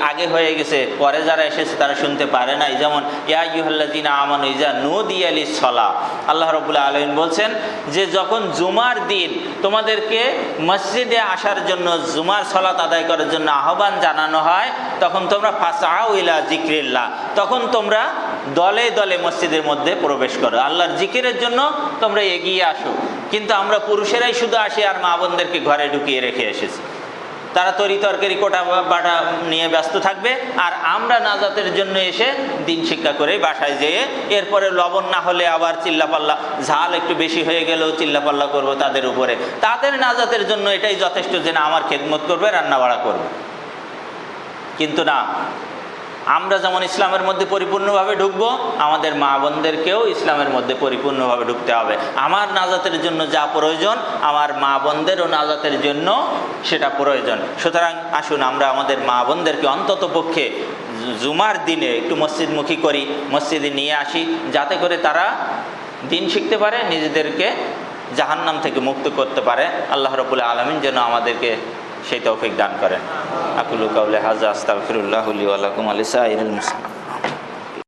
আগে হয়ে গেছে, পরে যারা এসেছে তারা শুনতে পারে নাই, যেমন ইয়া আইয়ুহাল্লাযীনা আমানু ইযা নুদিয়া লিস-সালাহ, আল্লাহ রাব্বুল আলামিন বলছেন যে যখন জুমার দিন তোমাদেরকে মসজিদে আসার জন্য, জুমার সালাত আদায় করার জন্য আহ্বান জানানো হয়, তখন তোমরা ফাসআউ ইলা যিকরিল্লাহ, তখন তোমরা দলে দলে মসজিদের মধ্যে প্রবেশ করো, আল্লাহর জিকিরের জন্য তোমরা এগিয়ে আসো। কিন্তু আমরা পুরুষেরাই শুধু আসি আর মা বোনদেরকে ঘরে ঢুকিয়ে রেখে এসেছি। তারা তরি তরকারি কোটা বাটা নিয়ে ব্যস্ত থাকবে, আর আমরা নাজাতের জন্য এসে দিন শিক্ষা করে বাসায় যেয়ে এরপরে লবণ না হলে আবার চিল্লাপাল্লা, ঝাল একটু বেশি হয়ে গেলেও চিল্লাপাল্লা করবো তাদের উপরে। তাদের নাজাতের জন্য এটাই যথেষ্ট যে না আমার খেদমত করবে, রান্না বাড়া করবে। কিন্তু না, আমরা যেমন ইসলামের মধ্যে পরিপূর্ণভাবে ঢুকবো, আমাদের মা বোনদেরকেও ইসলামের মধ্যে পরিপূর্ণভাবে ঢুকতে হবে। আমার নাজাতের জন্য যা প্রয়োজন, আমার মা বোনদেরও নাজাতের জন্য সেটা প্রয়োজন। সুতরাং আসুন আমরা আমাদের মা বোনদেরকে অন্তত পক্ষে জুমার দিনে একটু মসজিদমুখী করি, মসজিদে নিয়ে আসি, যাতে করে তারা দিন শিখতে পারে, নিজেদেরকে জাহান্নাম থেকে মুক্ত করতে পারে। আল্লাহ রাব্বুল আলামিন যেন আমাদেরকে সেই তৌফিক দান করেন। আকুলু কাউলি হাযা আস্তাগফিরুল্লাহ লি ওয়া লাকুম ওয়া লিসাইরিল মুসলিমিন।